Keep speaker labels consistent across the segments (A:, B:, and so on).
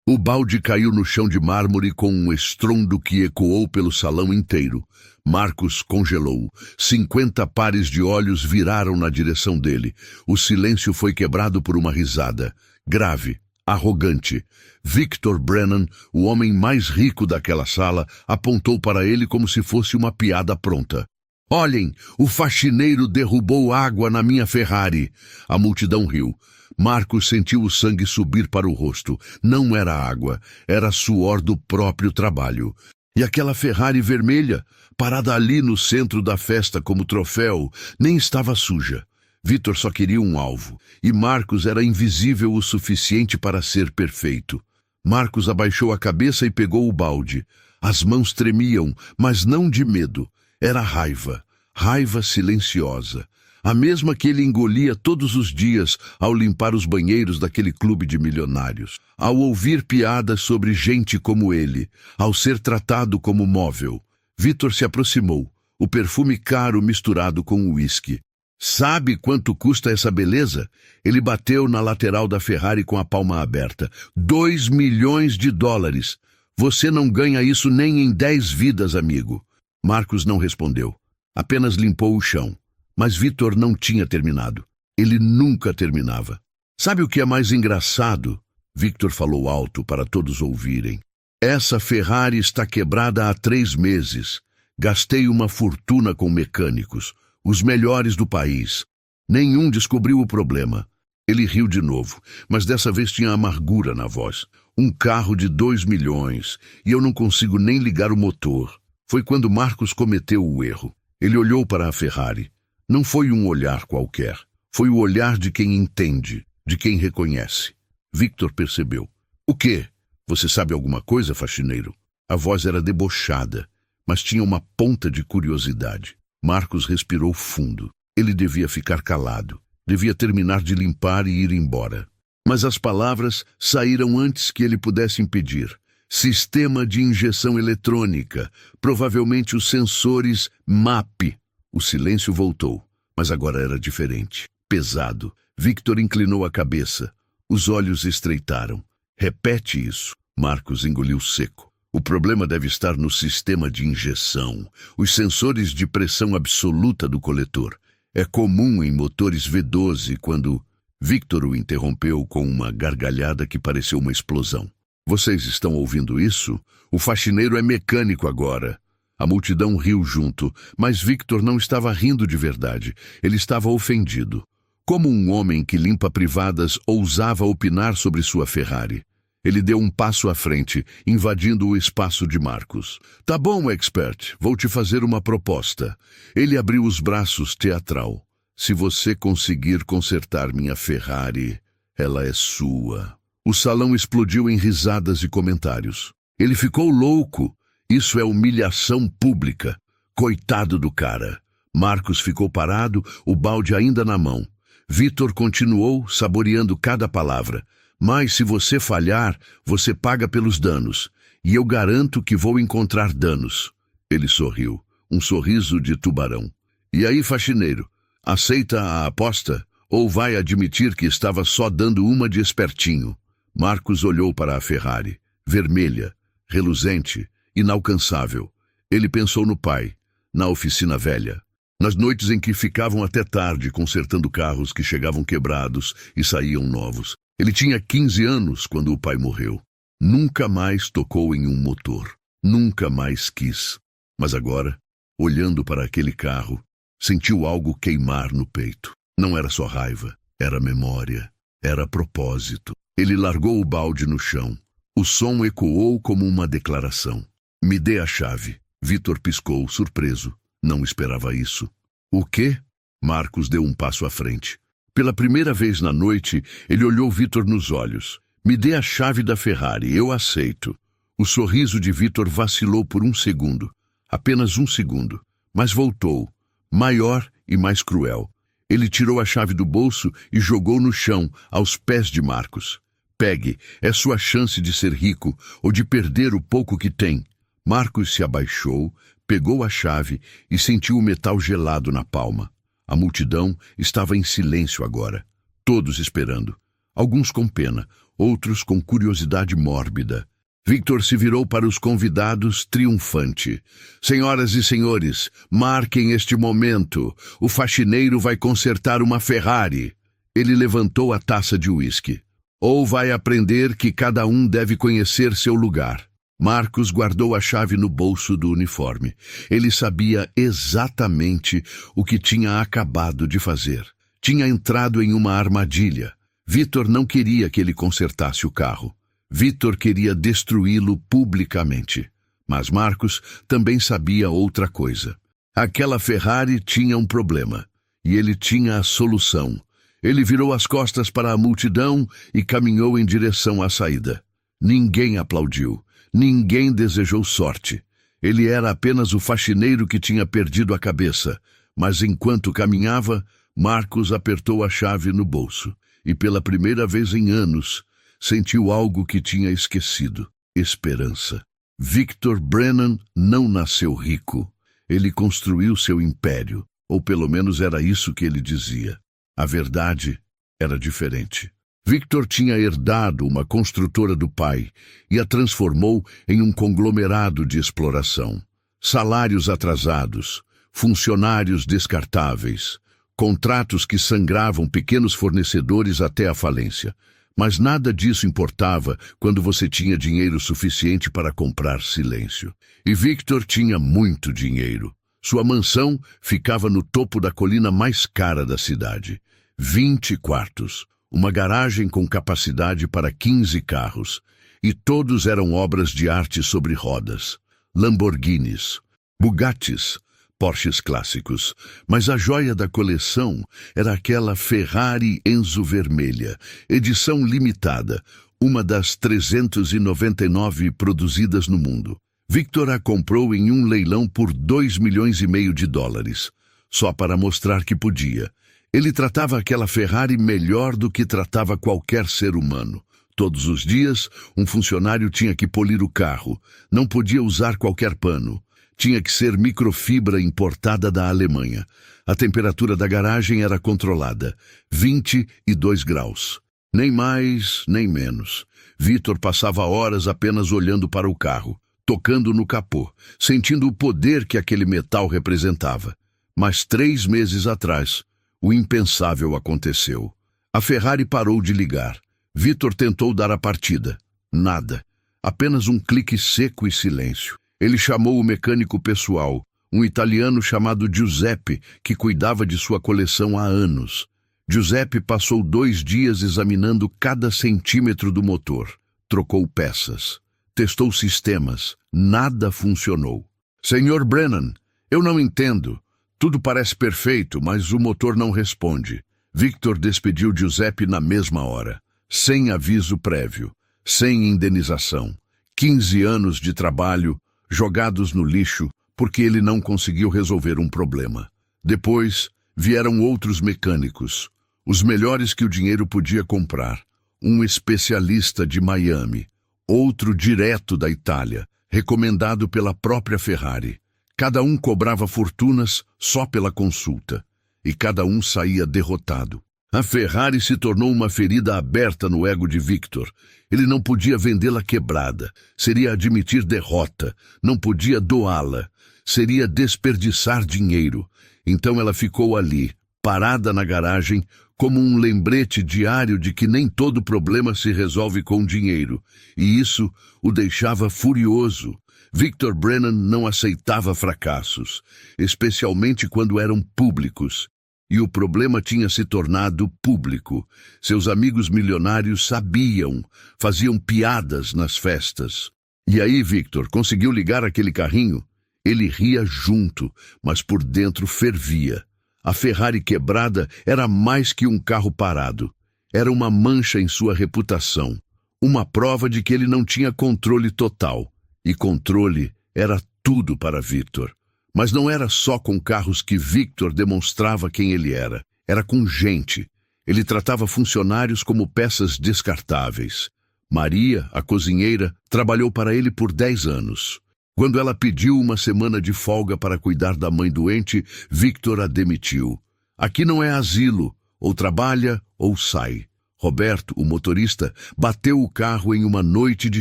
A: O balde caiu no chão de mármore com um estrondo que ecoou pelo salão inteiro. Marcos congelou. 50 pares de olhos viraram na direção dele. O silêncio foi quebrado por uma risada. Grave, arrogante. Victor Brennan, o homem mais rico daquela sala, apontou para ele como se fosse uma piada pronta. Olhem, o faxineiro derrubou água na minha Ferrari. A multidão riu. Marcos sentiu o sangue subir para o rosto. Não era água, era suor do próprio trabalho. E aquela Ferrari vermelha, parada ali no centro da festa como troféu, nem estava suja. Victor só queria um alvo, e Marcos era invisível o suficiente para ser perfeito. Marcos abaixou a cabeça e pegou o balde. As mãos tremiam, mas não de medo. Era raiva, raiva silenciosa. A mesma que ele engolia todos os dias ao limpar os banheiros daquele clube de milionários, ao ouvir piadas sobre gente como ele, ao ser tratado como móvel. Victor se aproximou, o perfume caro misturado com o uísque. Sabe quanto custa essa beleza? Ele bateu na lateral da Ferrari com a palma aberta. 2 milhões de dólares. Você não ganha isso nem em 10 vidas, amigo. Marcos não respondeu. Apenas limpou o chão. Mas Victor não tinha terminado. Ele nunca terminava. Sabe o que é mais engraçado? Victor falou alto para todos ouvirem. Essa Ferrari está quebrada há 3 meses. Gastei uma fortuna com mecânicos, os melhores do país. Nenhum descobriu o problema. Ele riu de novo, mas dessa vez tinha amargura na voz. Um carro de 2 milhões, e eu não consigo nem ligar o motor. Foi quando Marcos cometeu o erro. Ele olhou para a Ferrari. Não foi um olhar qualquer. Foi o olhar de quem entende, de quem reconhece. Victor percebeu. O quê? Você sabe alguma coisa, faxineiro? A voz era debochada, mas tinha uma ponta de curiosidade. Marcos respirou fundo. Ele devia ficar calado. Devia terminar de limpar e ir embora. Mas as palavras saíram antes que ele pudesse impedir. Sistema de injeção eletrônica. Provavelmente os sensores MAP. O silêncio voltou, mas agora era diferente. Pesado. Victor inclinou a cabeça. Os olhos estreitaram. Repete isso. Marcos engoliu seco. O problema deve estar no sistema de injeção. Os sensores de pressão absoluta do coletor. É comum em motores V12 quando... Victor o interrompeu com uma gargalhada que pareceu uma explosão. Vocês estão ouvindo isso? O faxineiro é mecânico agora. A multidão riu junto, mas Victor não estava rindo de verdade. Ele estava ofendido. Como um homem que limpa privadas ousava opinar sobre sua Ferrari? Ele deu um passo à frente, invadindo o espaço de Marcos. Tá bom, expert, vou te fazer uma proposta. Ele abriu os braços, teatral. Se você conseguir consertar minha Ferrari, ela é sua. O salão explodiu em risadas e comentários. Ele ficou louco. Isso é humilhação pública. Coitado do cara. Marcos ficou parado, o balde ainda na mão. Victor continuou, saboreando cada palavra. Mas se você falhar, você paga pelos danos. E eu garanto que vou encontrar danos. Ele sorriu, um sorriso de tubarão. E aí, faxineiro, aceita a aposta? Ou vai admitir que estava só dando uma de espertinho? Marcos olhou para a Ferrari, vermelha, reluzente, inalcançável. Ele pensou no pai, na oficina velha, nas noites em que ficavam até tarde consertando carros que chegavam quebrados e saíam novos. Ele tinha 15 anos quando o pai morreu. Nunca mais tocou em um motor. Nunca mais quis. Mas agora, olhando para aquele carro, sentiu algo queimar no peito. Não era só raiva, era memória, era propósito. Ele largou o balde no chão. O som ecoou como uma declaração. Me dê a chave. Victor piscou, surpreso. Não esperava isso. O quê? Marcos deu um passo à frente. Pela primeira vez na noite, ele olhou Victor nos olhos. Me dê a chave da Ferrari, eu aceito. O sorriso de Victor vacilou por um segundo. Apenas um segundo. Mas voltou, maior e mais cruel. Ele tirou a chave do bolso e jogou no chão, aos pés de Marcos. Pegue, é sua chance de ser rico ou de perder o pouco que tem. Marcos se abaixou, pegou a chave e sentiu o metal gelado na palma. A multidão estava em silêncio agora, todos esperando. alguns com pena, outros com curiosidade mórbida. Victor se virou para os convidados triunfante. Senhoras e senhores, marquem este momento. O faxineiro vai consertar uma Ferrari. Ele levantou a taça de uísque. Ou vai aprender que cada um deve conhecer seu lugar. Marcos guardou a chave no bolso do uniforme. Ele sabia exatamente o que tinha acabado de fazer. Tinha entrado em uma armadilha. Victor não queria que ele consertasse o carro. Victor queria destruí-lo publicamente. Mas Marcos também sabia outra coisa. Aquela Ferrari tinha um problema, e ele tinha a solução. Ele virou as costas para a multidão e caminhou em direção à saída. Ninguém aplaudiu, ninguém desejou sorte. Ele era apenas o faxineiro que tinha perdido a cabeça, mas enquanto caminhava, Marcos apertou a chave no bolso, e pela primeira vez em anos, sentiu algo que tinha esquecido: esperança. Victor Brennan não nasceu rico. Ele construiu seu império, ou pelo menos era isso que ele dizia. A verdade era diferente. Victor tinha herdado uma construtora do pai e a transformou em um conglomerado de exploração. Salários atrasados, funcionários descartáveis, contratos que sangravam pequenos fornecedores até a falência. Mas nada disso importava quando você tinha dinheiro suficiente para comprar silêncio. E Victor tinha muito dinheiro. Sua mansão ficava no topo da colina mais cara da cidade. 20 quartos, uma garagem com capacidade para 15 carros. E todos eram obras de arte sobre rodas. Lamborghinis, Bugattis, Porsches clássicos, mas a joia da coleção era aquela Ferrari Enzo vermelha, edição limitada, uma das 399 produzidas no mundo. Victor a comprou em um leilão por $2,5 milhões, só para mostrar que podia. Ele tratava aquela Ferrari melhor do que tratava qualquer ser humano. Todos os dias, um funcionário tinha que polir o carro, não podia usar qualquer pano. Tinha que ser microfibra importada da Alemanha. A temperatura da garagem era controlada, 22 graus. Nem mais, nem menos. Victor passava horas apenas olhando para o carro, tocando no capô, sentindo o poder que aquele metal representava. Mas 3 meses atrás, o impensável aconteceu. A Ferrari parou de ligar. Victor tentou dar a partida. Nada. Apenas um clique seco e silêncio. Ele chamou o mecânico pessoal, um italiano chamado Giuseppe, que cuidava de sua coleção há anos. Giuseppe passou 2 dias examinando cada centímetro do motor. Trocou peças. Testou sistemas. Nada funcionou. Senhor Brennan, eu não entendo. Tudo parece perfeito, mas o motor não responde. Victor despediu Giuseppe na mesma hora. Sem aviso prévio. Sem indenização. 15 anos de trabalho jogados no lixo porque ele não conseguiu resolver um problema. Depois, vieram outros mecânicos, os melhores que o dinheiro podia comprar. Um especialista de Miami, outro direto da Itália, recomendado pela própria Ferrari. Cada um cobrava fortunas só pela consulta, e cada um saía derrotado. A Ferrari se tornou uma ferida aberta no ego de Victor. Ele não podia vendê-la quebrada. Seria admitir derrota. Não podia doá-la. Seria desperdiçar dinheiro. Então ela ficou ali, parada na garagem, como um lembrete diário de que nem todo problema se resolve com dinheiro. E isso o deixava furioso. Victor Brennan não aceitava fracassos, especialmente quando eram públicos. E o problema tinha se tornado público. Seus amigos milionários sabiam, faziam piadas nas festas. E aí Victor conseguiu ligar aquele carrinho. Ele ria junto, mas por dentro fervia. A Ferrari quebrada era mais que um carro parado. Era uma mancha em sua reputação. Uma prova de que ele não tinha controle total. E controle era tudo para Victor. Mas não era só com carros que Victor demonstrava quem ele era. Era com gente. Ele tratava funcionários como peças descartáveis. Maria, a cozinheira, trabalhou para ele por 10 anos. Quando ela pediu uma semana de folga para cuidar da mãe doente, Victor a demitiu. Aqui não é asilo. Ou trabalha ou sai. Roberto, o motorista, bateu o carro em uma noite de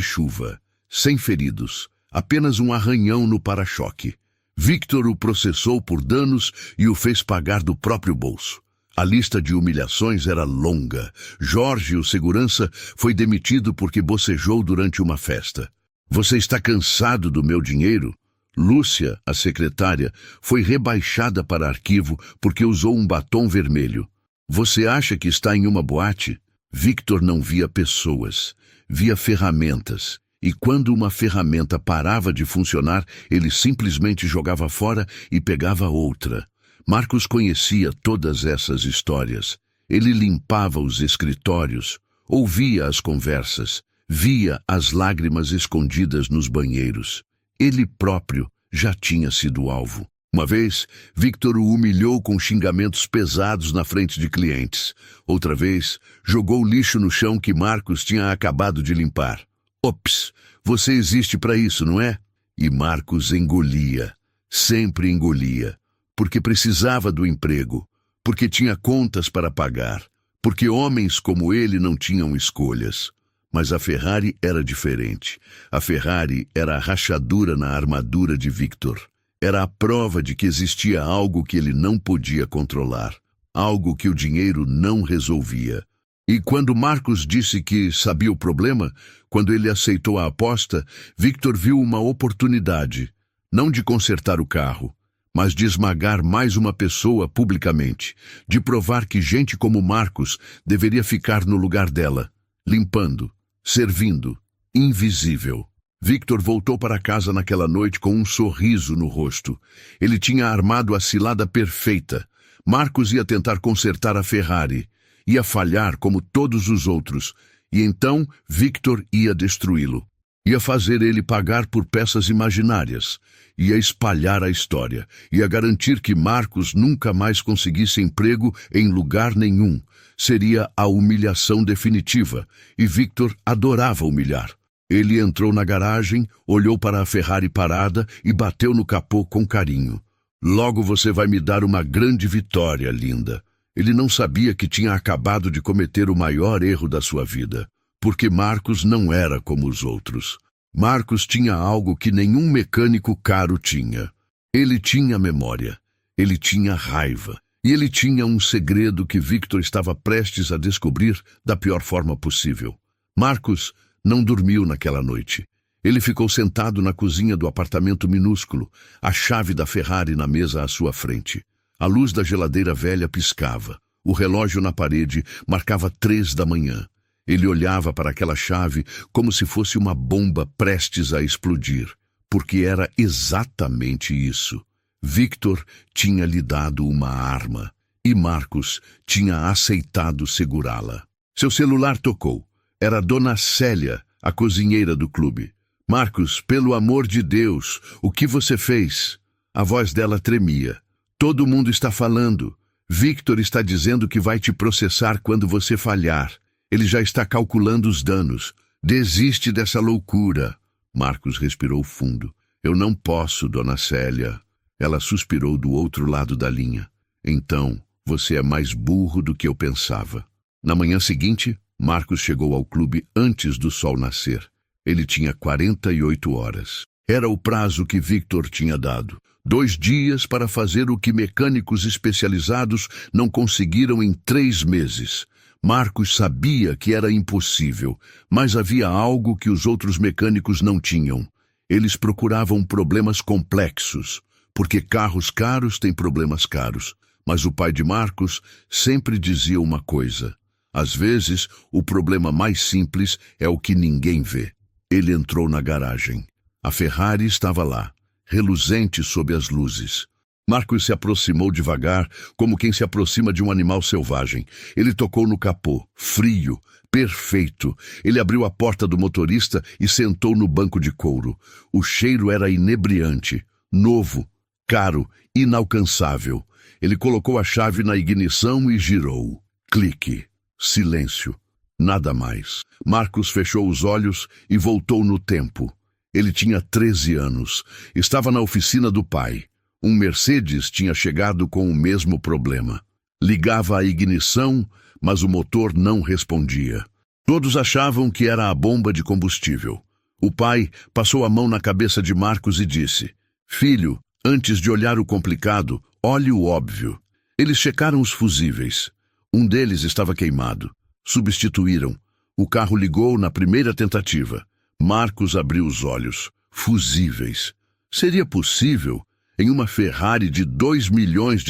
A: chuva. Sem feridos, apenas um arranhão no para-choque. Victor o processou por danos e o fez pagar do próprio bolso. A lista de humilhações era longa. Jorge, o segurança, foi demitido porque bocejou durante uma festa. Você está cansado do meu dinheiro? Lúcia, a secretária, foi rebaixada para arquivo porque usou um batom vermelho. Você acha que está em uma boate? Victor não via pessoas, via ferramentas. E quando uma ferramenta parava de funcionar, ele simplesmente jogava fora e pegava outra. Marcos conhecia todas essas histórias. Ele limpava os escritórios, ouvia as conversas, via as lágrimas escondidas nos banheiros. Ele próprio já tinha sido alvo. Uma vez, Victor o humilhou com xingamentos pesados na frente de clientes. Outra vez, jogou lixo no chão que Marcos tinha acabado de limpar. Ops, você existe para isso, não é? E Marcos engolia, sempre engolia, porque precisava do emprego, porque tinha contas para pagar, porque homens como ele não tinham escolhas. Mas a Ferrari era diferente. A Ferrari era a rachadura na armadura de Victor. Era a prova de que existia algo que ele não podia controlar, algo que o dinheiro não resolvia. E quando Marcos disse que sabia o problema, quando ele aceitou a aposta, Victor viu uma oportunidade, não de consertar o carro, mas de esmagar mais uma pessoa publicamente, de provar que gente como Marcos deveria ficar no lugar dela, limpando, servindo, invisível. Victor voltou para casa naquela noite com um sorriso no rosto. Ele tinha armado a cilada perfeita. Marcos ia tentar consertar a Ferrari. Ia falhar como todos os outros. E então Victor ia destruí-lo. Ia fazer ele pagar por peças imaginárias. Ia espalhar a história. Ia garantir que Marcos nunca mais conseguisse emprego em lugar nenhum. Seria a humilhação definitiva. E Victor adorava humilhar. Ele entrou na garagem, olhou para a Ferrari parada e bateu no capô com carinho. Logo você vai me dar uma grande vitória, linda. Ele não sabia que tinha acabado de cometer o maior erro da sua vida, porque Marcos não era como os outros. Marcos tinha algo que nenhum mecânico caro tinha. Ele tinha memória, ele tinha raiva, e ele tinha um segredo que Victor estava prestes a descobrir da pior forma possível. Marcos não dormiu naquela noite. Ele ficou sentado na cozinha do apartamento minúsculo, a chave da Ferrari na mesa à sua frente. A luz da geladeira velha piscava. O relógio na parede marcava 3 da manhã. Ele olhava para aquela chave como se fosse uma bomba prestes a explodir, porque era exatamente isso. Victor tinha lhe dado uma arma, e Marcos tinha aceitado segurá-la. Seu celular tocou. Era Dona Célia, a cozinheira do clube. Marcos, pelo amor de Deus, o que você fez? A voz dela tremia. Todo mundo está falando. Victor está dizendo que vai te processar quando você falhar. Ele já está calculando os danos. Desiste dessa loucura. Marcos respirou fundo. Eu não posso, Dona Célia. Ela suspirou do outro lado da linha. Então, você é mais burro do que eu pensava. Na manhã seguinte, Marcos chegou ao clube antes do sol nascer. Ele tinha 48 horas. Era o prazo que Victor tinha dado. 2 dias para fazer o que mecânicos especializados não conseguiram em 3 meses. Marcos sabia que era impossível, mas havia algo que os outros mecânicos não tinham. Eles procuravam problemas complexos, porque carros caros têm problemas caros. Mas o pai de Marcos sempre dizia uma coisa. Às vezes, o problema mais simples é o que ninguém vê. Ele entrou na garagem. A Ferrari estava lá, reluzente sob as luzes. Marcos se aproximou devagar, como quem se aproxima de um animal selvagem. Ele tocou no capô, frio, perfeito. Ele abriu a porta do motorista e sentou no banco de couro. O cheiro era inebriante, novo, caro, inalcançável. Ele colocou a chave na ignição e girou. Clique. Silêncio. Nada mais. Marcos fechou os olhos e voltou no tempo. Ele tinha 13 anos. Estava na oficina do pai. Um Mercedes tinha chegado com o mesmo problema. Ligava a ignição, mas o motor não respondia. Todos achavam que era a bomba de combustível. O pai passou a mão na cabeça de Marcos e disse: "Filho, antes de olhar o complicado, olhe o óbvio." Eles checaram os fusíveis. Um deles estava queimado. Substituíram. O carro ligou na primeira tentativa. Marcos abriu os olhos. Fusíveis. Seria possível? Em uma Ferrari de $2 milhões?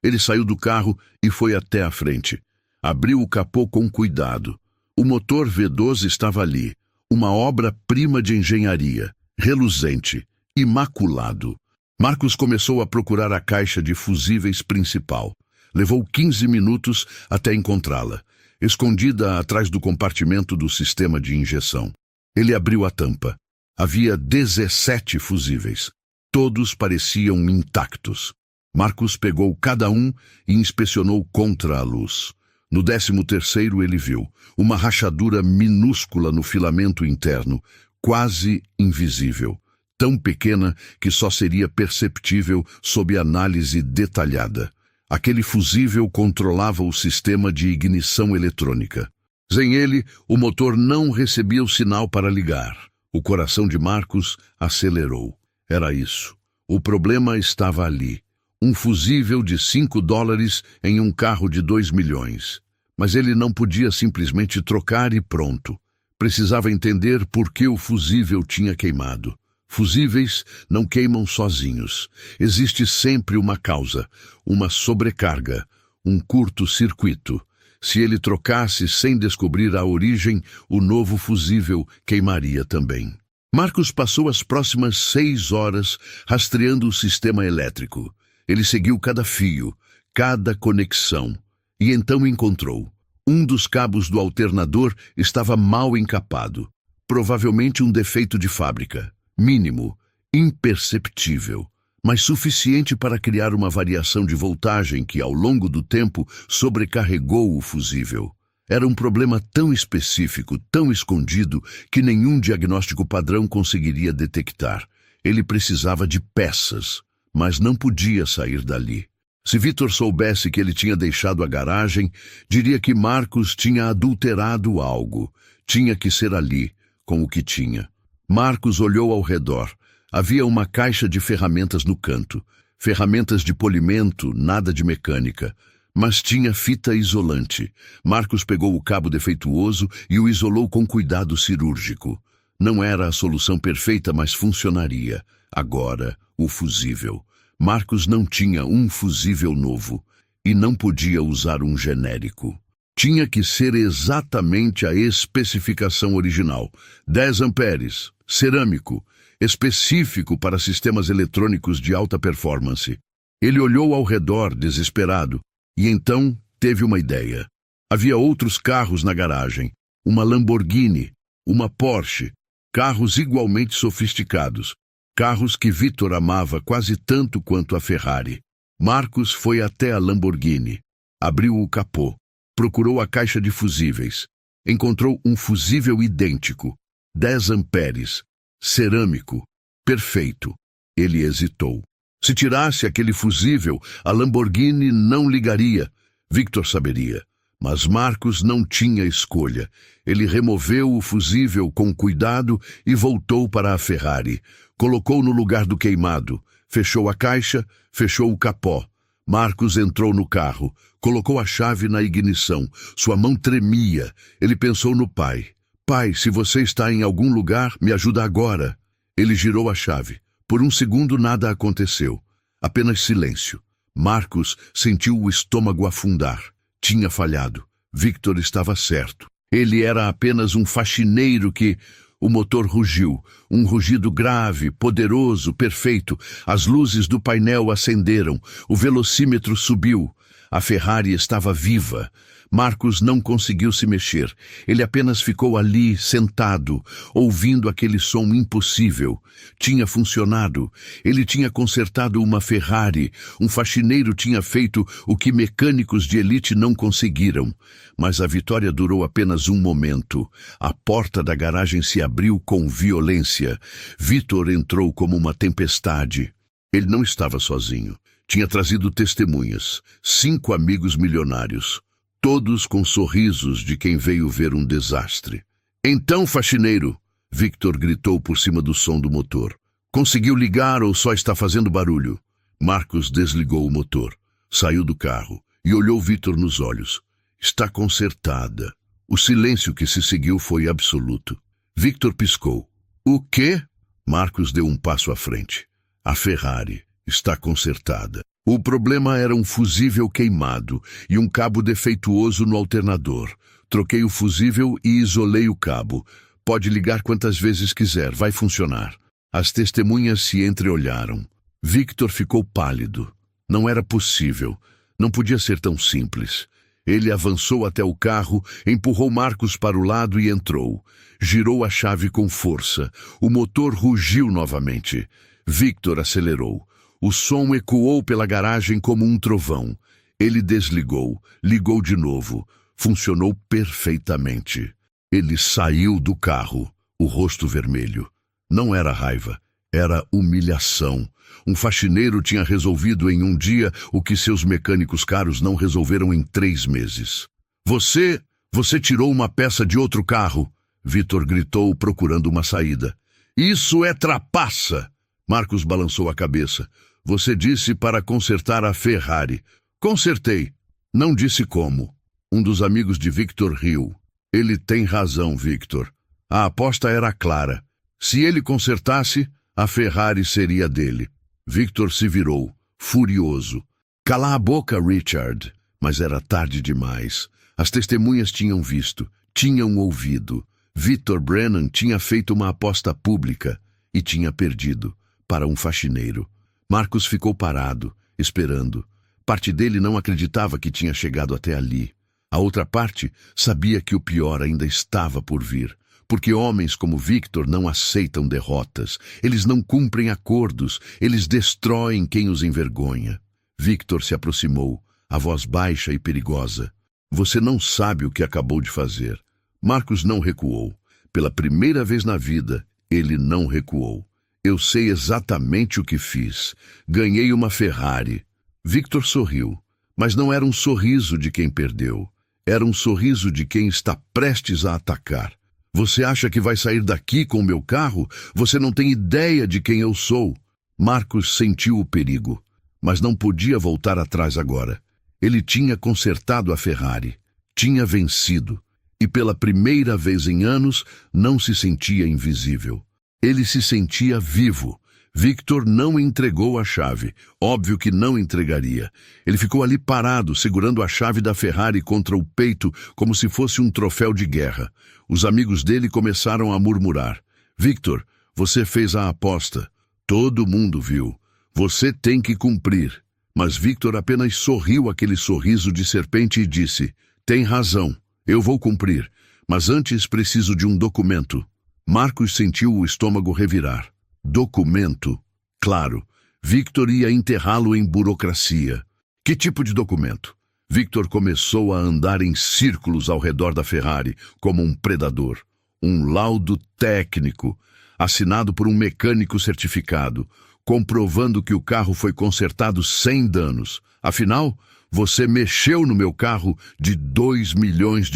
A: Ele saiu do carro e foi até a frente. Abriu o capô com cuidado. O motor V12 estava ali. Uma obra-prima de engenharia. Reluzente. Imaculado. Marcos começou a procurar a caixa de fusíveis principal. Levou 15 minutos até encontrá-la, escondida atrás do compartimento do sistema de injeção. Ele abriu a tampa. Havia 17 fusíveis. Todos pareciam intactos. Marcos pegou cada um e inspecionou contra a luz. No 13º ele viu uma rachadura minúscula no filamento interno, quase invisível, tão pequena que só seria perceptível sob análise detalhada. Aquele fusível controlava o sistema de ignição eletrônica. Sem ele, o motor não recebia o sinal para ligar. O coração de Marcos acelerou. Era isso. O problema estava ali. Um fusível de $5 em um carro de 2 milhões. Mas ele não podia simplesmente trocar e pronto. Precisava entender por que o fusível tinha queimado. Fusíveis não queimam sozinhos. Existe sempre uma causa, uma sobrecarga, um curto-circuito. Se ele trocasse sem descobrir a origem, o novo fusível queimaria também. Marcos passou as próximas 6 horas rastreando o sistema elétrico. Ele seguiu cada fio, cada conexão, e então encontrou. Um dos cabos do alternador estava mal encapado. Provavelmente um defeito de fábrica. Mínimo, imperceptível, mas suficiente para criar uma variação de voltagem que, ao longo do tempo, sobrecarregou o fusível. Era um problema tão específico, tão escondido, que nenhum diagnóstico padrão conseguiria detectar. Ele precisava de peças, mas não podia sair dali. Se Vitor soubesse que ele tinha deixado a garagem, diria que Marcos tinha adulterado algo. Tinha que ser ali, com o que tinha. Marcos olhou ao redor. Havia uma caixa de ferramentas no canto. Ferramentas de polimento, nada de mecânica. Mas tinha fita isolante. Marcos pegou o cabo defeituoso e o isolou com cuidado cirúrgico. Não era a solução perfeita, mas funcionaria. Agora, o fusível. Marcos não tinha um fusível novo e não podia usar um genérico. Tinha que ser exatamente a especificação original. 10 amperes, cerâmico, específico para sistemas eletrônicos de alta performance. Ele olhou ao redor, desesperado, e então teve uma ideia. Havia outros carros na garagem, uma Lamborghini, uma Porsche, carros igualmente sofisticados, carros que Vitor amava quase tanto quanto a Ferrari. Marcos foi até a Lamborghini, abriu o capô, procurou a caixa de fusíveis. Encontrou um fusível idêntico, 10 amperes, cerâmico, perfeito. Ele hesitou. Se tirasse aquele fusível, a Lamborghini não ligaria. Victor saberia. Mas Marcos não tinha escolha. Ele removeu o fusível com cuidado e voltou para a Ferrari. Colocou no lugar do queimado. Fechou a caixa, fechou o capó. Marcos entrou no carro. Colocou a chave na ignição. Sua mão tremia. Ele pensou no pai. Pai, se você está em algum lugar, me ajuda agora. Ele girou a chave. Por um segundo nada aconteceu. Apenas silêncio. Marcos sentiu o estômago afundar. Tinha falhado. Victor estava certo. Ele era apenas um faxineiro que... O motor rugiu. Um rugido grave, poderoso, perfeito. As luzes do painel acenderam. O velocímetro subiu. A Ferrari estava viva. Marcos não conseguiu se mexer. Ele apenas ficou ali, sentado, ouvindo aquele som impossível. Tinha funcionado. Ele tinha consertado uma Ferrari. Um faxineiro tinha feito o que mecânicos de elite não conseguiram. Mas a vitória durou apenas um momento. A porta da garagem se abriu com violência. Vitor entrou como uma tempestade. Ele não estava sozinho. Tinha trazido testemunhas. 5 amigos milionários. todos com sorrisos de quem veio ver um desastre. Então, faxineiro, Victor gritou por cima do som do motor. Conseguiu ligar ou só está fazendo barulho? Marcos desligou o motor, saiu do carro e olhou Victor nos olhos. Está consertada. O silêncio que se seguiu foi absoluto. Victor piscou. O quê? Marcos deu um passo à frente. A Ferrari está consertada. O problema era um fusível queimado e um cabo defeituoso no alternador. Troquei o fusível e isolei o cabo. Pode ligar quantas vezes quiser, vai funcionar. As testemunhas se entreolharam. Victor ficou pálido. Não era possível. Não podia ser tão simples. Ele avançou até o carro, empurrou Marcos para o lado e entrou. Girou a chave com força. O motor rugiu novamente. Victor acelerou. O som ecoou pela garagem como um trovão. Ele desligou, ligou de novo. Funcionou perfeitamente. Ele saiu do carro, o rosto vermelho. Não era raiva, era humilhação. Um faxineiro tinha resolvido em um dia o que seus mecânicos caros não resolveram em 3 meses. Você tirou uma peça de outro carro, Victor gritou, procurando uma saída. Isso é trapaça! Marcos balançou a cabeça. Você disse para consertar a Ferrari. Consertei. Não disse como. Um dos amigos de Victor riu. Ele tem razão, Victor. A aposta era clara. Se ele consertasse, a Ferrari seria dele. Victor se virou, furioso. Cala a boca, Richard. Mas era tarde demais. As testemunhas tinham visto, tinham ouvido. Victor Brennan tinha feito uma aposta pública e tinha perdido para um faxineiro. Marcos ficou parado, esperando. Parte dele não acreditava que tinha chegado até ali. A outra parte sabia que o pior ainda estava por vir. Porque homens como Victor não aceitam derrotas. Eles não cumprem acordos. Eles destroem quem os envergonha. Victor se aproximou, a voz baixa e perigosa. Você não sabe o que acabou de fazer. Marcos não recuou. Pela primeira vez na vida, ele não recuou. Eu sei exatamente o que fiz. Ganhei uma Ferrari. Victor sorriu, mas não era um sorriso de quem perdeu. Era um sorriso de quem está prestes a atacar. Você acha que vai sair daqui com o meu carro? Você não tem ideia de quem eu sou. Marcos sentiu o perigo, mas não podia voltar atrás agora. Ele tinha consertado a Ferrari, tinha vencido, e pela primeira vez em anos não se sentia invisível. Ele se sentia vivo. Victor não entregou a chave. Óbvio que não entregaria. Ele ficou ali parado, segurando a chave da Ferrari contra o peito como se fosse um troféu de guerra. Os amigos dele começaram a murmurar. Victor, você fez a aposta. Todo mundo viu. Você tem que cumprir. Mas Victor apenas sorriu aquele sorriso de serpente e disse, tem razão, eu vou cumprir, mas antes preciso de um documento. Marcos sentiu o estômago revirar. Documento? Claro, Victor ia enterrá-lo em burocracia. Que tipo de documento? Victor começou a andar em círculos ao redor da Ferrari, como um predador. Um laudo técnico, assinado por um mecânico certificado, comprovando que o carro foi consertado sem danos. Afinal, você mexeu no meu carro de $2 milhões.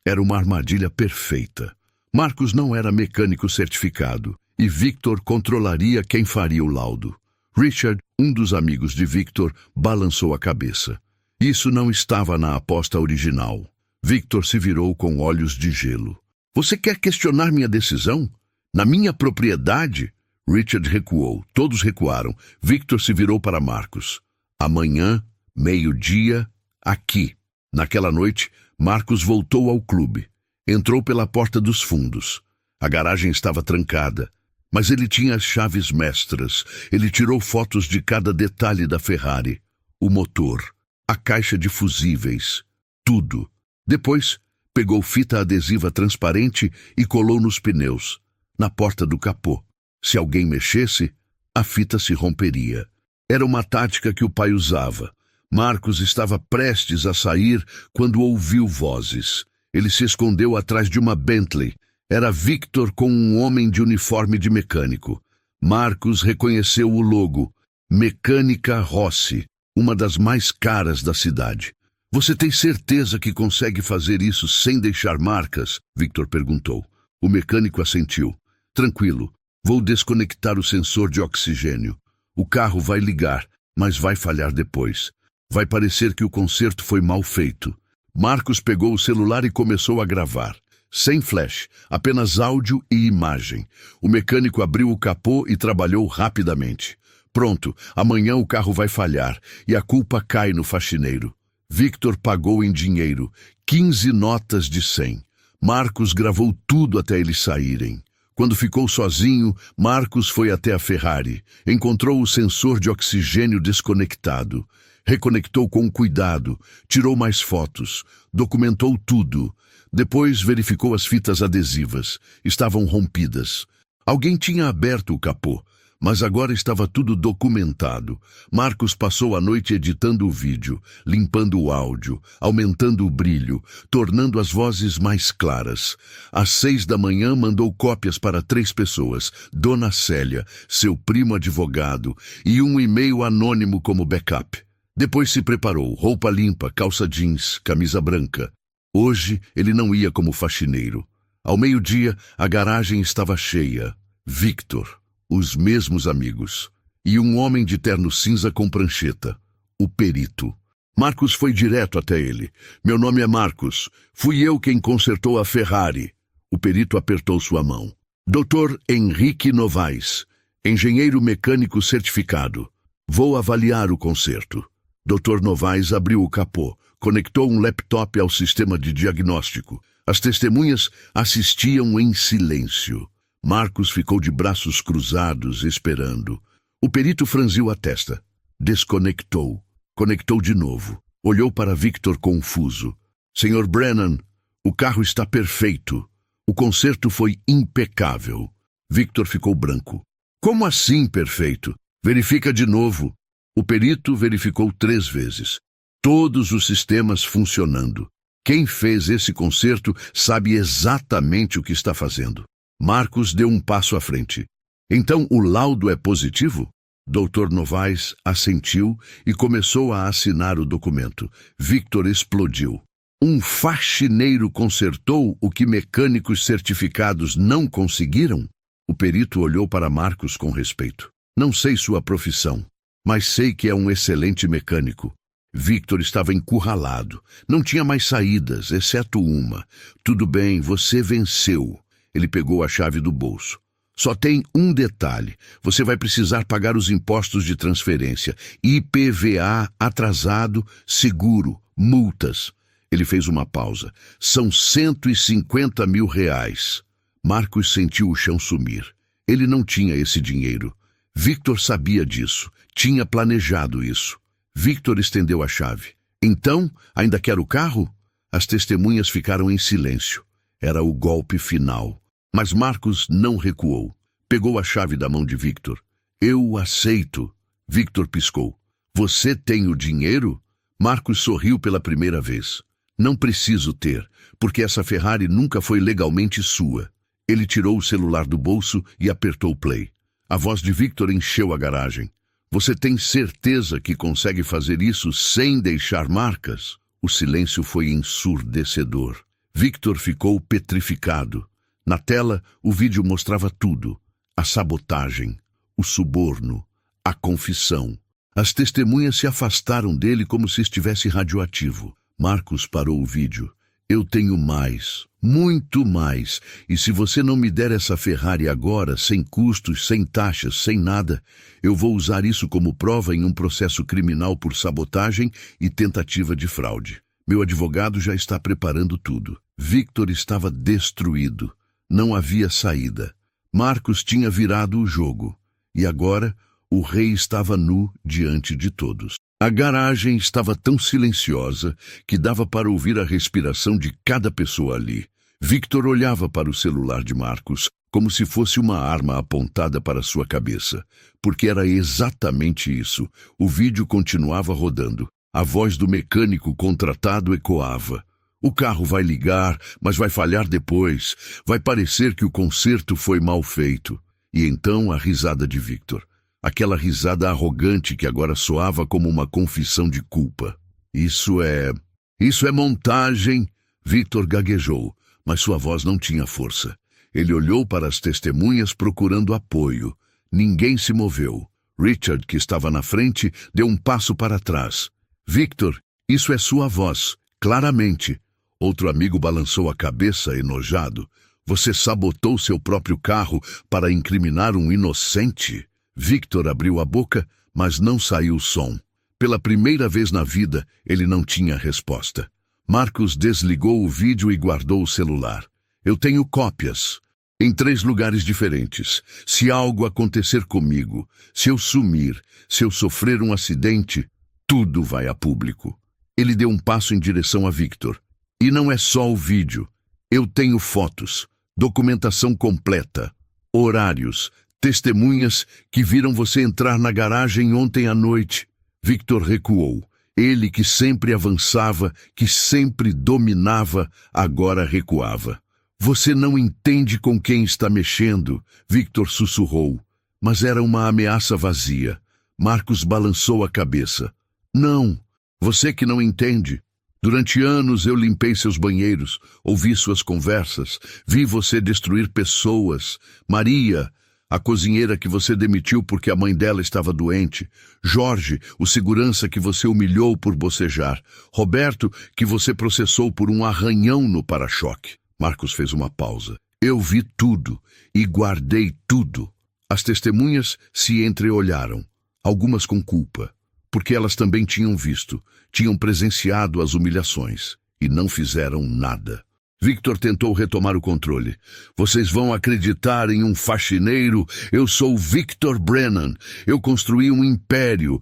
A: Era uma armadilha perfeita. Marcos não era mecânico certificado, e Victor controlaria quem faria o laudo. Richard, um dos amigos de Victor, balançou a cabeça. Isso não estava na aposta original. Victor se virou com olhos de gelo. Você quer questionar minha decisão? Na minha propriedade? Richard recuou. Todos recuaram. Victor se virou para Marcos. Amanhã, meio-dia, aqui. Naquela noite, Marcos voltou ao clube. Entrou pela porta dos fundos. A garagem estava trancada, mas ele tinha as chaves mestras. Ele tirou fotos de cada detalhe da Ferrari. O motor, a caixa de fusíveis, tudo. Depois, pegou fita adesiva transparente e colou nos pneus, na porta do capô. Se alguém mexesse, a fita se romperia. Era uma tática que o pai usava. Marcos estava prestes a sair quando ouviu vozes. Ele se escondeu atrás de uma Bentley. Era Victor com um homem de uniforme de mecânico. Marcos reconheceu o logo. Mecânica Rossi, uma das mais caras da cidade. Você tem certeza que consegue fazer isso sem deixar marcas? Victor perguntou. O mecânico assentiu. Tranquilo, vou desconectar o sensor de oxigênio. O carro vai ligar, mas vai falhar depois. Vai parecer que o conserto foi mal feito. Marcos pegou o celular e começou a gravar. Sem flash, apenas áudio e imagem. O mecânico abriu o capô e trabalhou rapidamente. Pronto, amanhã o carro vai falhar e a culpa cai no faxineiro. Victor pagou em dinheiro, 15 notas de 100. Marcos gravou tudo até eles saírem. Quando ficou sozinho, Marcos foi até a Ferrari. Encontrou o sensor de oxigênio desconectado. Reconectou com cuidado, tirou mais fotos, documentou tudo. Depois verificou as fitas adesivas. Estavam rompidas. Alguém tinha aberto o capô, mas agora estava tudo documentado. Marcos passou a noite editando o vídeo, limpando o áudio, aumentando o brilho, tornando as vozes mais claras. Às 6 da manhã mandou cópias para 3 pessoas, Dona Célia, seu primo advogado, e um e-mail anônimo como backup. Depois se preparou, roupa limpa, calça jeans, camisa branca. Hoje ele não ia como faxineiro. Ao meio-dia, a garagem estava cheia. Victor, os mesmos amigos, e um homem de terno cinza com prancheta, o perito. Marcos foi direto até ele. Meu nome é Marcos. Fui eu quem consertou a Ferrari. O perito apertou sua mão. Dr. Henrique Novaes, engenheiro mecânico certificado. Vou avaliar o conserto. Dr. Novaes abriu o capô, conectou um laptop ao sistema de diagnóstico. As testemunhas assistiam em silêncio. Marcos ficou de braços cruzados, esperando. O perito franziu a testa. Desconectou. Conectou de novo. Olhou para Victor confuso. Sr. Brennan, o carro está perfeito. O conserto foi impecável. Victor ficou branco. Como assim perfeito? Verifica de novo. O perito verificou 3 vezes. Todos os sistemas funcionando. Quem fez esse conserto sabe exatamente o que está fazendo. Marcos deu um passo à frente. Então o laudo é positivo? Dr. Novaes assentiu e começou a assinar o documento. Victor explodiu. Um faxineiro consertou o que mecânicos certificados não conseguiram? O perito olhou para Marcos com respeito. Não sei sua profissão, mas sei que é um excelente mecânico. Victor estava encurralado. Não tinha mais saídas, exceto uma. Tudo bem, você venceu. Ele pegou a chave do bolso. Só tem um detalhe. Você vai precisar pagar os impostos de transferência. IPVA atrasado, seguro, multas. Ele fez uma pausa. São 150 mil reais. Marcos sentiu o chão sumir. Ele não tinha esse dinheiro. Victor sabia disso. Tinha planejado isso. Victor estendeu a chave. Então, ainda quer o carro? As testemunhas ficaram em silêncio. Era o golpe final. Mas Marcos não recuou. Pegou a chave da mão de Victor. Eu aceito. Victor piscou. Você tem o dinheiro? Marcos sorriu pela primeira vez. Não preciso ter, porque essa Ferrari nunca foi legalmente sua. Ele tirou o celular do bolso e apertou play. A voz de Victor encheu a garagem. Você tem certeza que consegue fazer isso sem deixar marcas? O silêncio foi ensurdecedor. Victor ficou petrificado. Na tela, o vídeo mostrava tudo. A sabotagem, o suborno, a confissão. As testemunhas se afastaram dele como se estivesse radioativo. Marcos parou o vídeo. Eu tenho mais, muito mais. E se você não me der essa Ferrari agora, sem custos, sem taxas, sem nada, eu vou usar isso como prova em um processo criminal por sabotagem e tentativa de fraude. Meu advogado já está preparando tudo. Victor estava destruído. Não havia saída. Marcos tinha virado o jogo. E agora, o rei estava nu diante de todos. A garagem estava tão silenciosa que dava para ouvir a respiração de cada pessoa ali. Victor olhava para o celular de Marcos como se fosse uma arma apontada para sua cabeça, porque era exatamente isso. O vídeo continuava rodando. A voz do mecânico contratado ecoava. O carro vai ligar, mas vai falhar depois. Vai parecer que o conserto foi mal feito. E então a risada de Victor. Aquela risada arrogante que agora soava como uma confissão de culpa. Isso é... Isso é montagem, Victor gaguejou, mas sua voz não tinha força. Ele olhou para as testemunhas procurando apoio. Ninguém se moveu. Richard, que estava na frente, deu um passo para trás. Victor, isso é sua voz, claramente. Outro amigo balançou a cabeça, enojado. Você sabotou seu próprio carro para incriminar um inocente? Victor abriu a boca, mas não saiu som. Pela primeira vez na vida, ele não tinha resposta. Marcus desligou o vídeo e guardou o celular. Eu tenho cópias, em 3 lugares diferentes. Se algo acontecer comigo, se eu sumir, se eu sofrer um acidente, tudo vai a público. Ele deu um passo em direção a Victor. E não é só o vídeo. Eu tenho fotos, documentação completa, horários, testemunhas que viram você entrar na garagem ontem à noite. Victor recuou. Ele que sempre avançava, que sempre dominava, agora recuava. Você não entende com quem está mexendo, Victor sussurrou. Mas era uma ameaça vazia. Marcus balançou a cabeça. Não, você que não entende. Durante anos eu limpei seus banheiros, ouvi suas conversas, vi você destruir pessoas. Maria, a cozinheira que você demitiu porque a mãe dela estava doente. Jorge, o segurança que você humilhou por bocejar. Roberto, que você processou por um arranhão no para-choque. Marcus fez uma pausa. Eu vi tudo e guardei tudo. As testemunhas se entreolharam, algumas com culpa, porque elas também tinham visto, tinham presenciado as humilhações e não fizeram nada. Victor tentou retomar o controle. Vocês vão acreditar em um faxineiro? Eu sou Victor Brennan. Eu construí um império.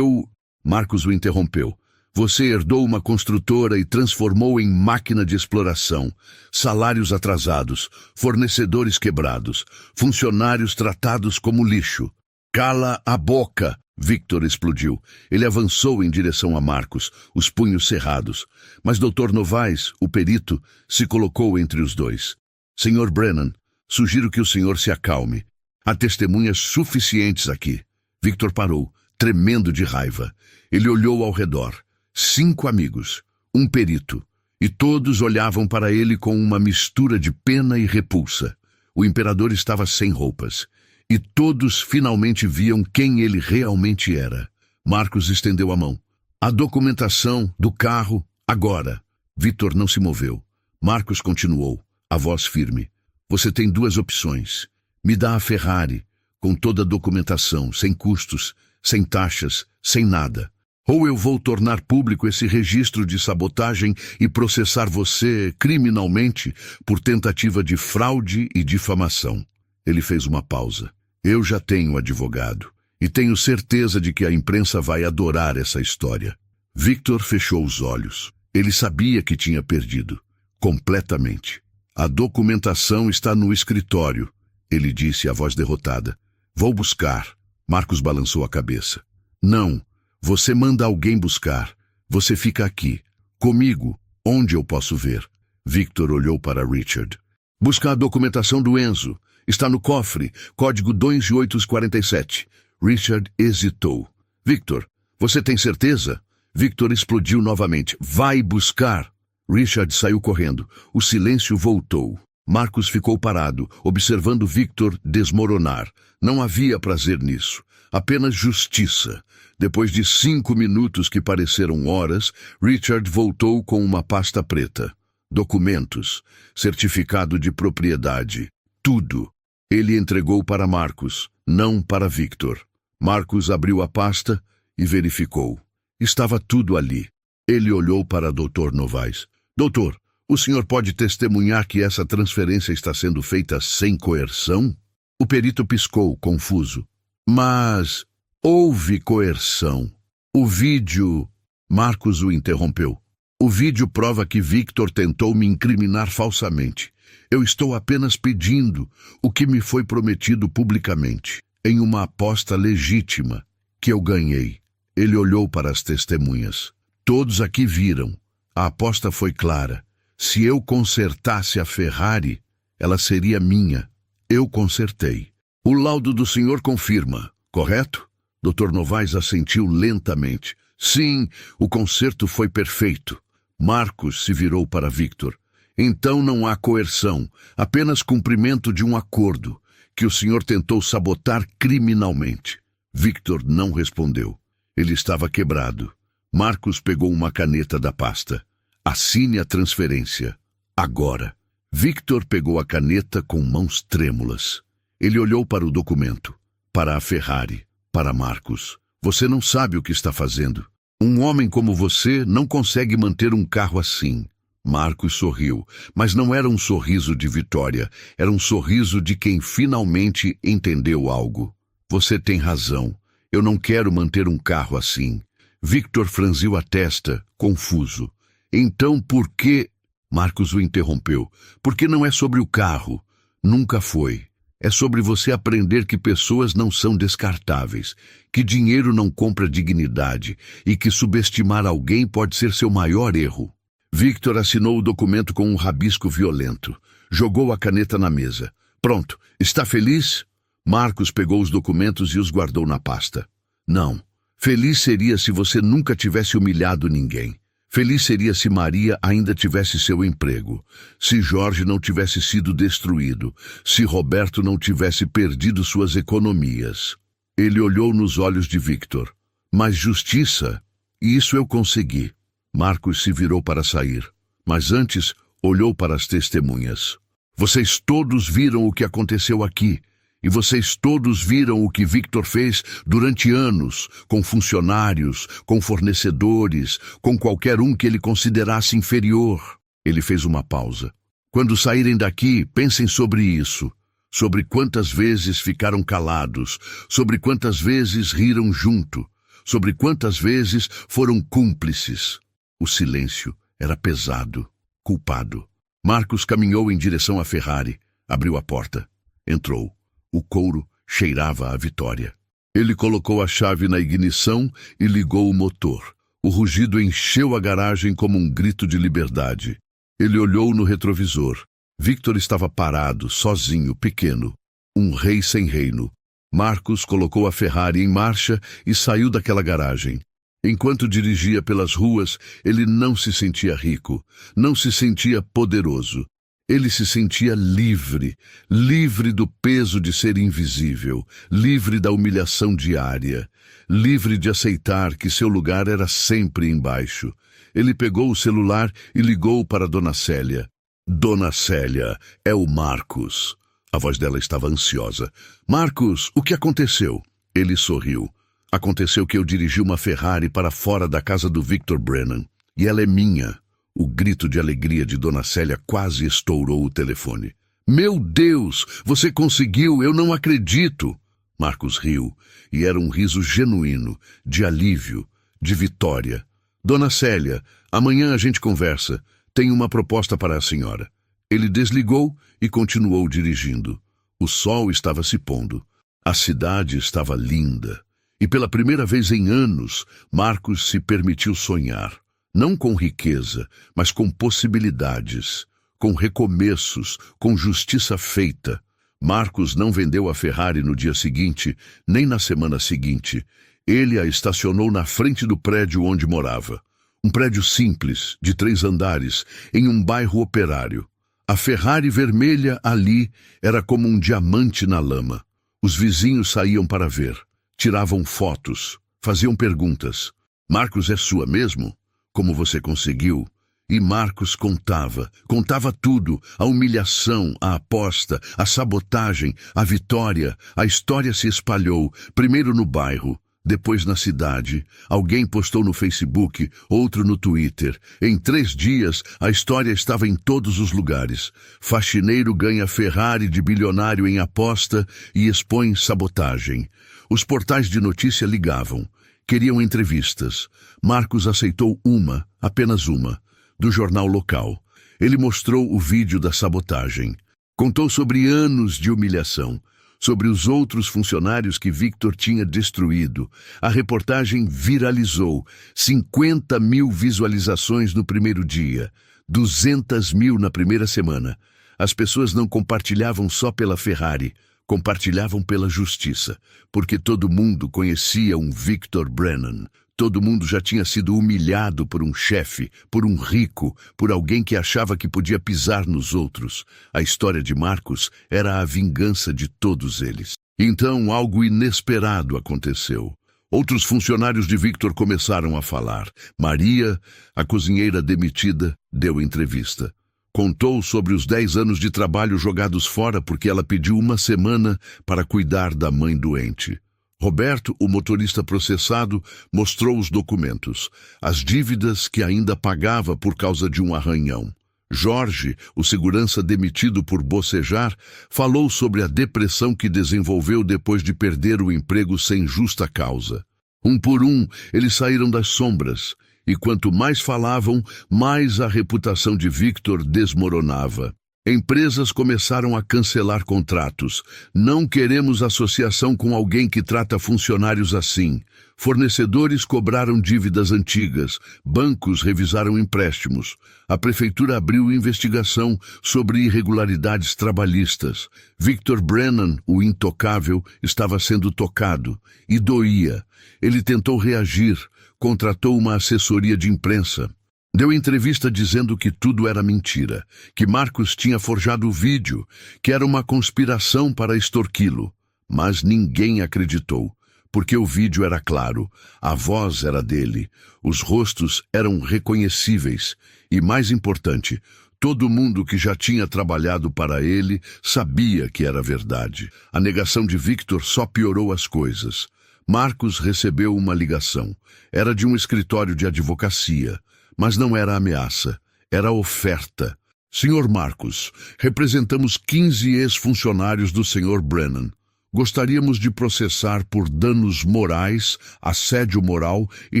A: Marcus o interrompeu. Você herdou uma construtora e transformou em máquina de exploração. Salários atrasados, fornecedores quebrados, funcionários tratados como lixo. Cala a boca! Victor explodiu. Ele avançou em direção a Marcus, os punhos cerrados. Mas Dr. Novaes, o perito, se colocou entre os dois. Sr. Brennan, sugiro que o senhor se acalme. Há testemunhas suficientes aqui. Victor parou, tremendo de raiva. Ele olhou ao redor. 5 amigos, um perito, e todos olhavam para ele com uma mistura de pena e repulsa. O imperador estava sem roupas. E todos finalmente viam quem ele realmente era. Marcus estendeu a mão. A documentação do carro, agora. Victor não se moveu. Marcus continuou, a voz firme. Você tem 2 opções. Me dá a Ferrari, com toda a documentação, sem custos, sem taxas, sem nada. Ou eu vou tornar público esse registro de sabotagem e processar você criminalmente por tentativa de fraude e difamação. Ele fez uma pausa. Eu já tenho advogado, e tenho certeza de que a imprensa vai adorar essa história. Victor fechou os olhos. Ele sabia que tinha perdido, completamente. A documentação está no escritório, ele disse, a voz derrotada. Vou buscar. Marcus balançou a cabeça. Não, você manda alguém buscar. Você fica aqui, comigo, onde eu posso ver. Victor olhou para Richard. Busca a documentação do Enzo. Está no cofre, código 2847. Richard hesitou. Victor, você tem certeza? Victor explodiu novamente. Vai buscar! Richard saiu correndo. O silêncio voltou. Marcus ficou parado, observando Victor desmoronar. Não havia prazer nisso. Apenas justiça. Depois de 5 minutos que pareceram horas, Richard voltou com uma pasta preta. Documentos, certificado de propriedade. Tudo. Ele entregou para Marcus, não para Victor. Marcus abriu a pasta e verificou. Estava tudo ali. Ele olhou para Dr. Novaes. Doutor, o senhor pode testemunhar que essa transferência está sendo feita sem coerção? O perito piscou, confuso. Mas houve coerção. O vídeo... Marcus o interrompeu. O vídeo prova que Victor tentou me incriminar falsamente. Eu estou apenas pedindo o que me foi prometido publicamente, em uma aposta legítima, que eu ganhei. Ele olhou para as testemunhas. Todos aqui viram. A aposta foi clara. Se eu consertasse a Ferrari, ela seria minha. Eu consertei. O laudo do senhor confirma, correto? Dr. Novaes assentiu lentamente. Sim, o conserto foi perfeito. Marcos se virou para Victor. Então não há coerção, apenas cumprimento de um acordo que o senhor tentou sabotar criminalmente. Victor não respondeu. Ele estava quebrado. Marcos pegou uma caneta da pasta. Assine a transferência. Agora. Victor pegou a caneta com mãos trêmulas. Ele olhou para o documento, para a Ferrari, para Marcos. Você não sabe o que está fazendo. Um homem como você não consegue manter um carro assim. Marcos sorriu, mas não era um sorriso de vitória, era um sorriso de quem finalmente entendeu algo. Você tem razão. Eu não quero manter um carro assim. Victor franziu a testa, confuso. Então por que... Marcos o interrompeu. Porque não é sobre o carro. Nunca foi. É sobre você aprender que pessoas não são descartáveis, que dinheiro não compra dignidade e que subestimar alguém pode ser seu maior erro. Victor assinou o documento com um rabisco violento. Jogou a caneta na mesa. Pronto. Está feliz? Marcos pegou os documentos e os guardou na pasta. Não. Feliz seria se você nunca tivesse humilhado ninguém. Feliz seria se Maria ainda tivesse seu emprego, se Jorge não tivesse sido destruído, se Roberto não tivesse perdido suas economias. Ele olhou nos olhos de Victor. Mas justiça? E isso eu consegui. Marcos se virou para sair, mas antes olhou para as testemunhas. Vocês todos viram o que aconteceu aqui. E vocês todos viram o que Victor fez durante anos, com funcionários, com fornecedores, com qualquer um que ele considerasse inferior. Ele fez uma pausa. Quando saírem daqui, pensem sobre isso. Sobre quantas vezes ficaram calados, sobre quantas vezes riram junto, sobre quantas vezes foram cúmplices. O silêncio era pesado, culpado. Marcos caminhou em direção à Ferrari, abriu a porta, entrou. O couro cheirava a vitória. Ele colocou a chave na ignição e ligou o motor. O rugido encheu a garagem como um grito de liberdade. Ele olhou no retrovisor. Victor estava parado, sozinho, pequeno. Um rei sem reino. Marcos colocou a Ferrari em marcha e saiu daquela garagem. Enquanto dirigia pelas ruas, ele não se sentia rico, não se sentia poderoso. Ele se sentia livre, livre do peso de ser invisível, livre da humilhação diária, livre de aceitar que seu lugar era sempre embaixo. Ele pegou o celular e ligou para Dona Célia. Dona Célia, é o Marcos. A voz dela estava ansiosa. Marcos, o que aconteceu? Ele sorriu. Aconteceu que eu dirigi uma Ferrari para fora da casa do Victor Brennan. E ela é minha. O grito de alegria de Dona Célia quase estourou o telefone. Meu Deus, você conseguiu, eu não acredito. Marcos riu, e era um riso genuíno, de alívio, de vitória. Dona Célia, amanhã a gente conversa. Tenho uma proposta para a senhora. Ele desligou e continuou dirigindo. O sol estava se pondo. A cidade estava linda. E pela primeira vez em anos, Marcos se permitiu sonhar. Não com riqueza, mas com possibilidades, com recomeços, com justiça feita. Marcos não vendeu a Ferrari no dia seguinte, nem na semana seguinte. Ele a estacionou na frente do prédio onde morava. Um prédio simples, de 3 andares, em um bairro operário. A Ferrari vermelha ali era como um diamante na lama. Os vizinhos saíam para ver, tiravam fotos, faziam perguntas. Marcos é sua mesmo? Como você conseguiu? E Marcos contava tudo, a humilhação, a aposta, a sabotagem, a vitória. A história se espalhou, primeiro no bairro, depois na cidade. Alguém postou no Facebook, outro no Twitter. Em 3 dias, a história estava em todos os lugares. Faxineiro ganha Ferrari de bilionário em aposta e expõe sabotagem. Os portais de notícia ligavam. Queriam entrevistas. Marcos aceitou uma, apenas uma, do jornal local. Ele mostrou o vídeo da sabotagem. Contou sobre anos de humilhação, sobre os outros funcionários que Victor tinha destruído. A reportagem viralizou. 50 mil visualizações no primeiro dia, 200 mil na primeira semana. As pessoas não compartilhavam só pela Ferrari, compartilhavam pela justiça, porque todo mundo conhecia um Victor Brennan. Todo mundo já tinha sido humilhado por um chefe, por um rico, por alguém que achava que podia pisar nos outros. A história de Marcos era a vingança de todos eles. Então, algo inesperado aconteceu. Outros funcionários de Victor começaram a falar. Maria, a cozinheira demitida, deu entrevista. Contou sobre os 10 anos de trabalho jogados fora porque ela pediu uma semana para cuidar da mãe doente. Roberto, o motorista processado, mostrou os documentos, as dívidas que ainda pagava por causa de um arranhão. Jorge, o segurança demitido por bocejar, falou sobre a depressão que desenvolveu depois de perder o emprego sem justa causa. Um por um, eles saíram das sombras, e quanto mais falavam, mais a reputação de Victor desmoronava. Empresas começaram a cancelar contratos. Não queremos associação com alguém que trata funcionários assim. Fornecedores cobraram dívidas antigas. Bancos revisaram empréstimos. A prefeitura abriu investigação sobre irregularidades trabalhistas. Victor Brennan, o intocável, estava sendo tocado. E doía. Ele tentou reagir. Contratou uma assessoria de imprensa. Deu entrevista dizendo que tudo era mentira, que Marcos tinha forjado o vídeo, que era uma conspiração para extorquí-lo. Mas ninguém acreditou, porque o vídeo era claro, a voz era dele, os rostos eram reconhecíveis e, mais importante, todo mundo que já tinha trabalhado para ele sabia que era verdade. A negação de Victor só piorou as coisas. Marcos recebeu uma ligação. Era de um escritório de advocacia. Mas não era ameaça, era oferta. Senhor Marcos, representamos 15 ex-funcionários do Sr. Brennan. Gostaríamos de processar por danos morais, assédio moral e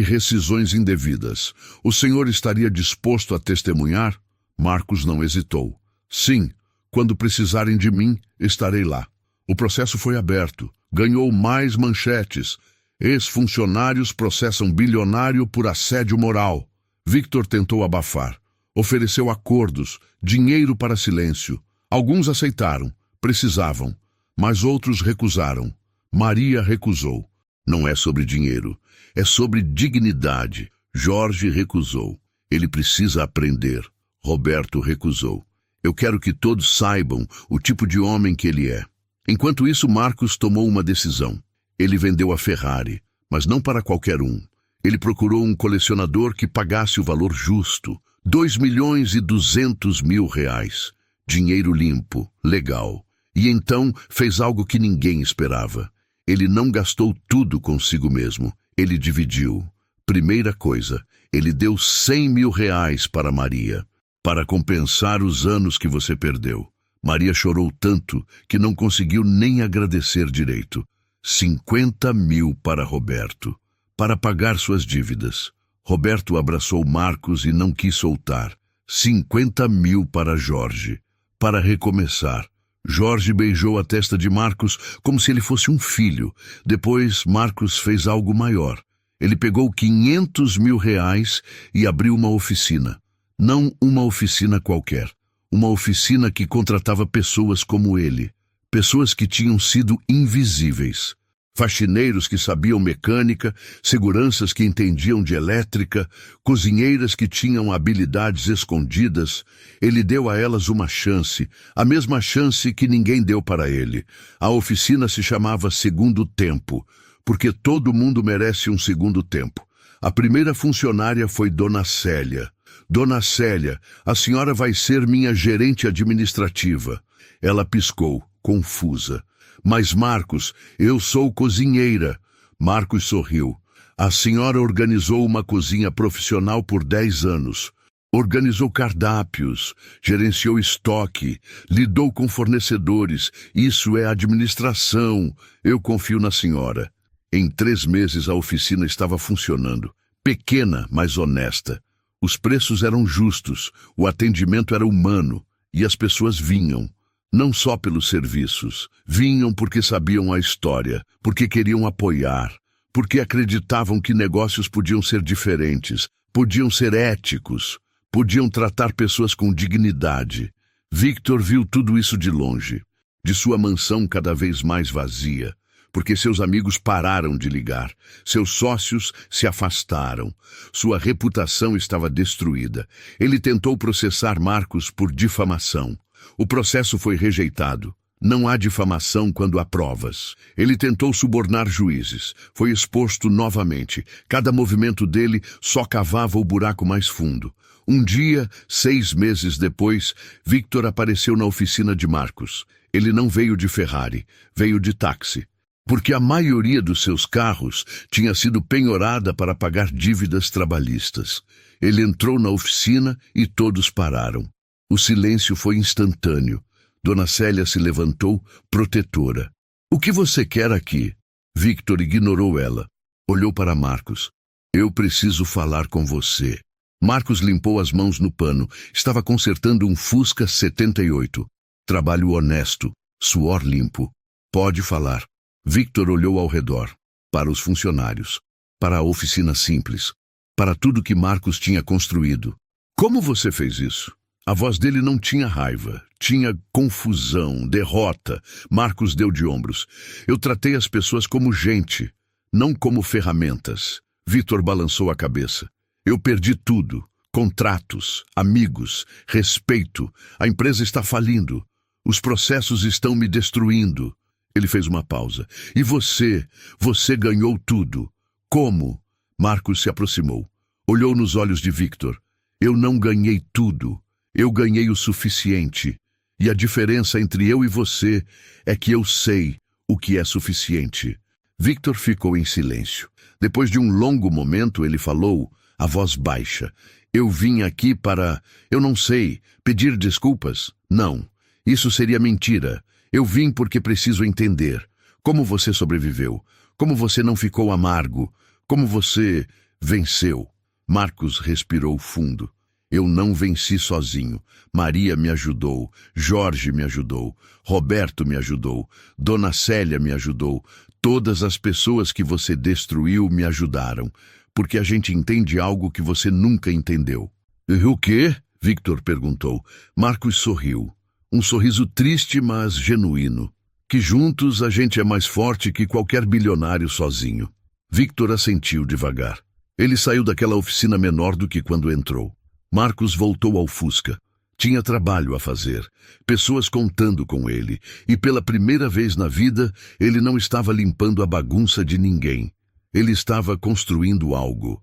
A: rescisões indevidas. O senhor estaria disposto a testemunhar? Marcos não hesitou. Sim, quando precisarem de mim, estarei lá. O processo foi aberto. Ganhou mais manchetes. Ex-funcionários processam bilionário por assédio moral. Victor tentou abafar. Ofereceu acordos, dinheiro para silêncio. Alguns aceitaram, precisavam, mas outros recusaram. Maria recusou. Não é sobre dinheiro, é sobre dignidade. Jorge recusou. Ele precisa aprender. Roberto recusou. Eu quero que todos saibam o tipo de homem que ele é. Enquanto isso, Marcos tomou uma decisão. Ele vendeu a Ferrari, mas não para qualquer um. Ele procurou um colecionador que pagasse o valor justo, 2.200.000 reais. Dinheiro limpo, legal. E então fez algo que ninguém esperava. Ele não gastou tudo consigo mesmo. Ele dividiu. Primeira coisa, ele deu 100.000 reais para Maria, para compensar os anos que você perdeu. Maria chorou tanto que não conseguiu nem agradecer direito. 50.000 para Roberto, para pagar suas dívidas. Roberto abraçou Marcos e não quis soltar. 50.000 para Jorge, para recomeçar. Jorge beijou a testa de Marcos como se ele fosse um filho. Depois, Marcos fez algo maior. Ele pegou 500.000 reais e abriu uma oficina. Não uma oficina qualquer. Uma oficina que contratava pessoas como ele. Pessoas que tinham sido invisíveis. Faxineiros que sabiam mecânica, seguranças que entendiam de elétrica, cozinheiras que tinham habilidades escondidas. Ele deu a elas uma chance, a mesma chance que ninguém deu para ele. A oficina se chamava Segundo Tempo, porque todo mundo merece um segundo tempo. A primeira funcionária foi Dona Célia. Dona Célia, a senhora vai ser minha gerente administrativa. Ela piscou, confusa. Mas Marcos, eu sou cozinheira. Marcos sorriu. A senhora organizou uma cozinha profissional por 10 anos. Organizou cardápios, gerenciou estoque, lidou com fornecedores. Isso é administração. Eu confio na senhora. Em 3 meses a oficina estava funcionando. Pequena, mas honesta. Os preços eram justos, o atendimento era humano e as pessoas vinham. Não só pelos serviços, vinham porque sabiam a história, porque queriam apoiar, porque acreditavam que negócios podiam ser diferentes, podiam ser éticos, podiam tratar pessoas com dignidade. Victor viu tudo isso de longe, de sua mansão cada vez mais vazia. porque seus amigos pararam de ligar, seus sócios se afastaram, sua reputação estava destruída. Ele tentou processar Marcos por difamação. O processo foi rejeitado. Não há difamação quando há provas. Ele tentou subornar juízes. Foi exposto novamente. Cada movimento dele só cavava o buraco mais fundo. Um dia, 6 meses depois, Victor apareceu na oficina de Marcos. Ele não veio de Ferrari, veio de táxi. Porque a maioria dos seus carros tinha sido penhorada para pagar dívidas trabalhistas. Ele entrou na oficina e todos pararam. O silêncio foi instantâneo. Dona Célia se levantou, protetora. "O que você quer aqui?" Victor ignorou ela. Olhou para Marcos. "Eu preciso falar com você." Marcos limpou as mãos no pano. Estava consertando um Fusca 78. Trabalho honesto, suor limpo. "Pode falar." Victor olhou ao redor, para os funcionários, para a oficina simples, para tudo que Marcos tinha construído. "Como você fez isso?" A voz dele não tinha raiva, tinha confusão, derrota. Marcos deu de ombros. "Eu tratei as pessoas como gente, não como ferramentas." Victor balançou a cabeça. "Eu perdi tudo. Contratos, amigos, respeito. A empresa está falindo. Os processos estão me destruindo." Ele fez uma pausa. "E você ganhou tudo. Como?" Marcos se aproximou. Olhou nos olhos de Victor. "Eu não ganhei tudo. Eu ganhei o suficiente. E a diferença entre eu e você é que eu sei o que é suficiente." Victor ficou em silêncio. Depois de um longo momento, ele falou, a voz baixa. "Eu vim aqui para, eu não sei, pedir desculpas? Não, isso seria mentira. Eu vim porque preciso entender. Como você sobreviveu? Como você não ficou amargo? Como você venceu?" Marcos respirou fundo. "Eu não venci sozinho. Maria me ajudou, Jorge me ajudou, Roberto me ajudou, Dona Célia me ajudou. Todas as pessoas que você destruiu me ajudaram, porque a gente entende algo que você nunca entendeu." "O quê?" Victor perguntou. Marcos sorriu. Um sorriso triste, mas genuíno. "Que juntos a gente é mais forte que qualquer bilionário sozinho." Victor assentiu devagar. Ele saiu daquela oficina menor do que quando entrou. Marcos voltou ao Fusca. Tinha trabalho a fazer, pessoas contando com ele, e pela primeira vez na vida, ele não estava limpando a bagunça de ninguém. Ele estava construindo algo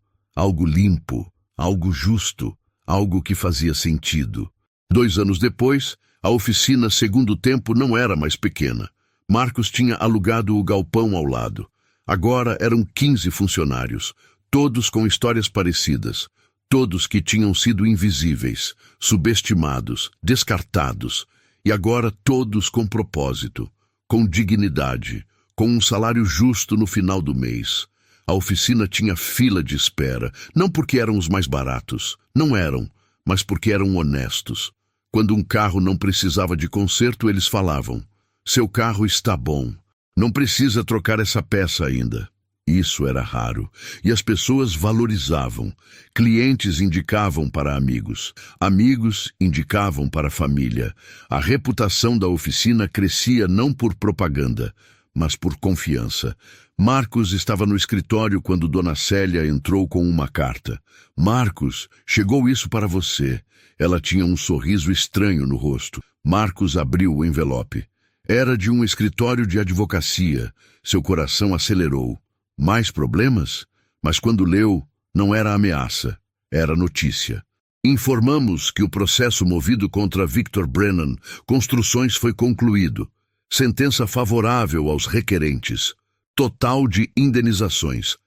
A: limpo, algo justo, algo que fazia sentido. 2 anos depois, a oficina Segundo Tempo não era mais pequena. Marcos tinha alugado o galpão ao lado. Agora eram 15 funcionários, todos com histórias parecidas. Todos que tinham sido invisíveis, subestimados, descartados, e agora todos com propósito, com dignidade, com um salário justo no final do mês. A oficina tinha fila de espera, não porque eram os mais baratos, não eram, mas porque eram honestos. Quando um carro não precisava de conserto, eles falavam: "Seu carro está bom, não precisa trocar essa peça ainda." Isso era raro, e as pessoas valorizavam. Clientes indicavam para amigos, amigos indicavam para a família. A reputação da oficina crescia não por propaganda, mas por confiança. Marcos estava no escritório quando Dona Célia entrou com uma carta. "Marcos, chegou isso para você." Ela tinha um sorriso estranho no rosto. Marcos abriu o envelope. Era de um escritório de advocacia. Seu coração acelerou. Mais problemas? Mas quando leu, não era ameaça, era notícia. "Informamos que o processo movido contra Victor Brennan Construções foi concluído. Sentença favorável aos requerentes. Total de indenizações: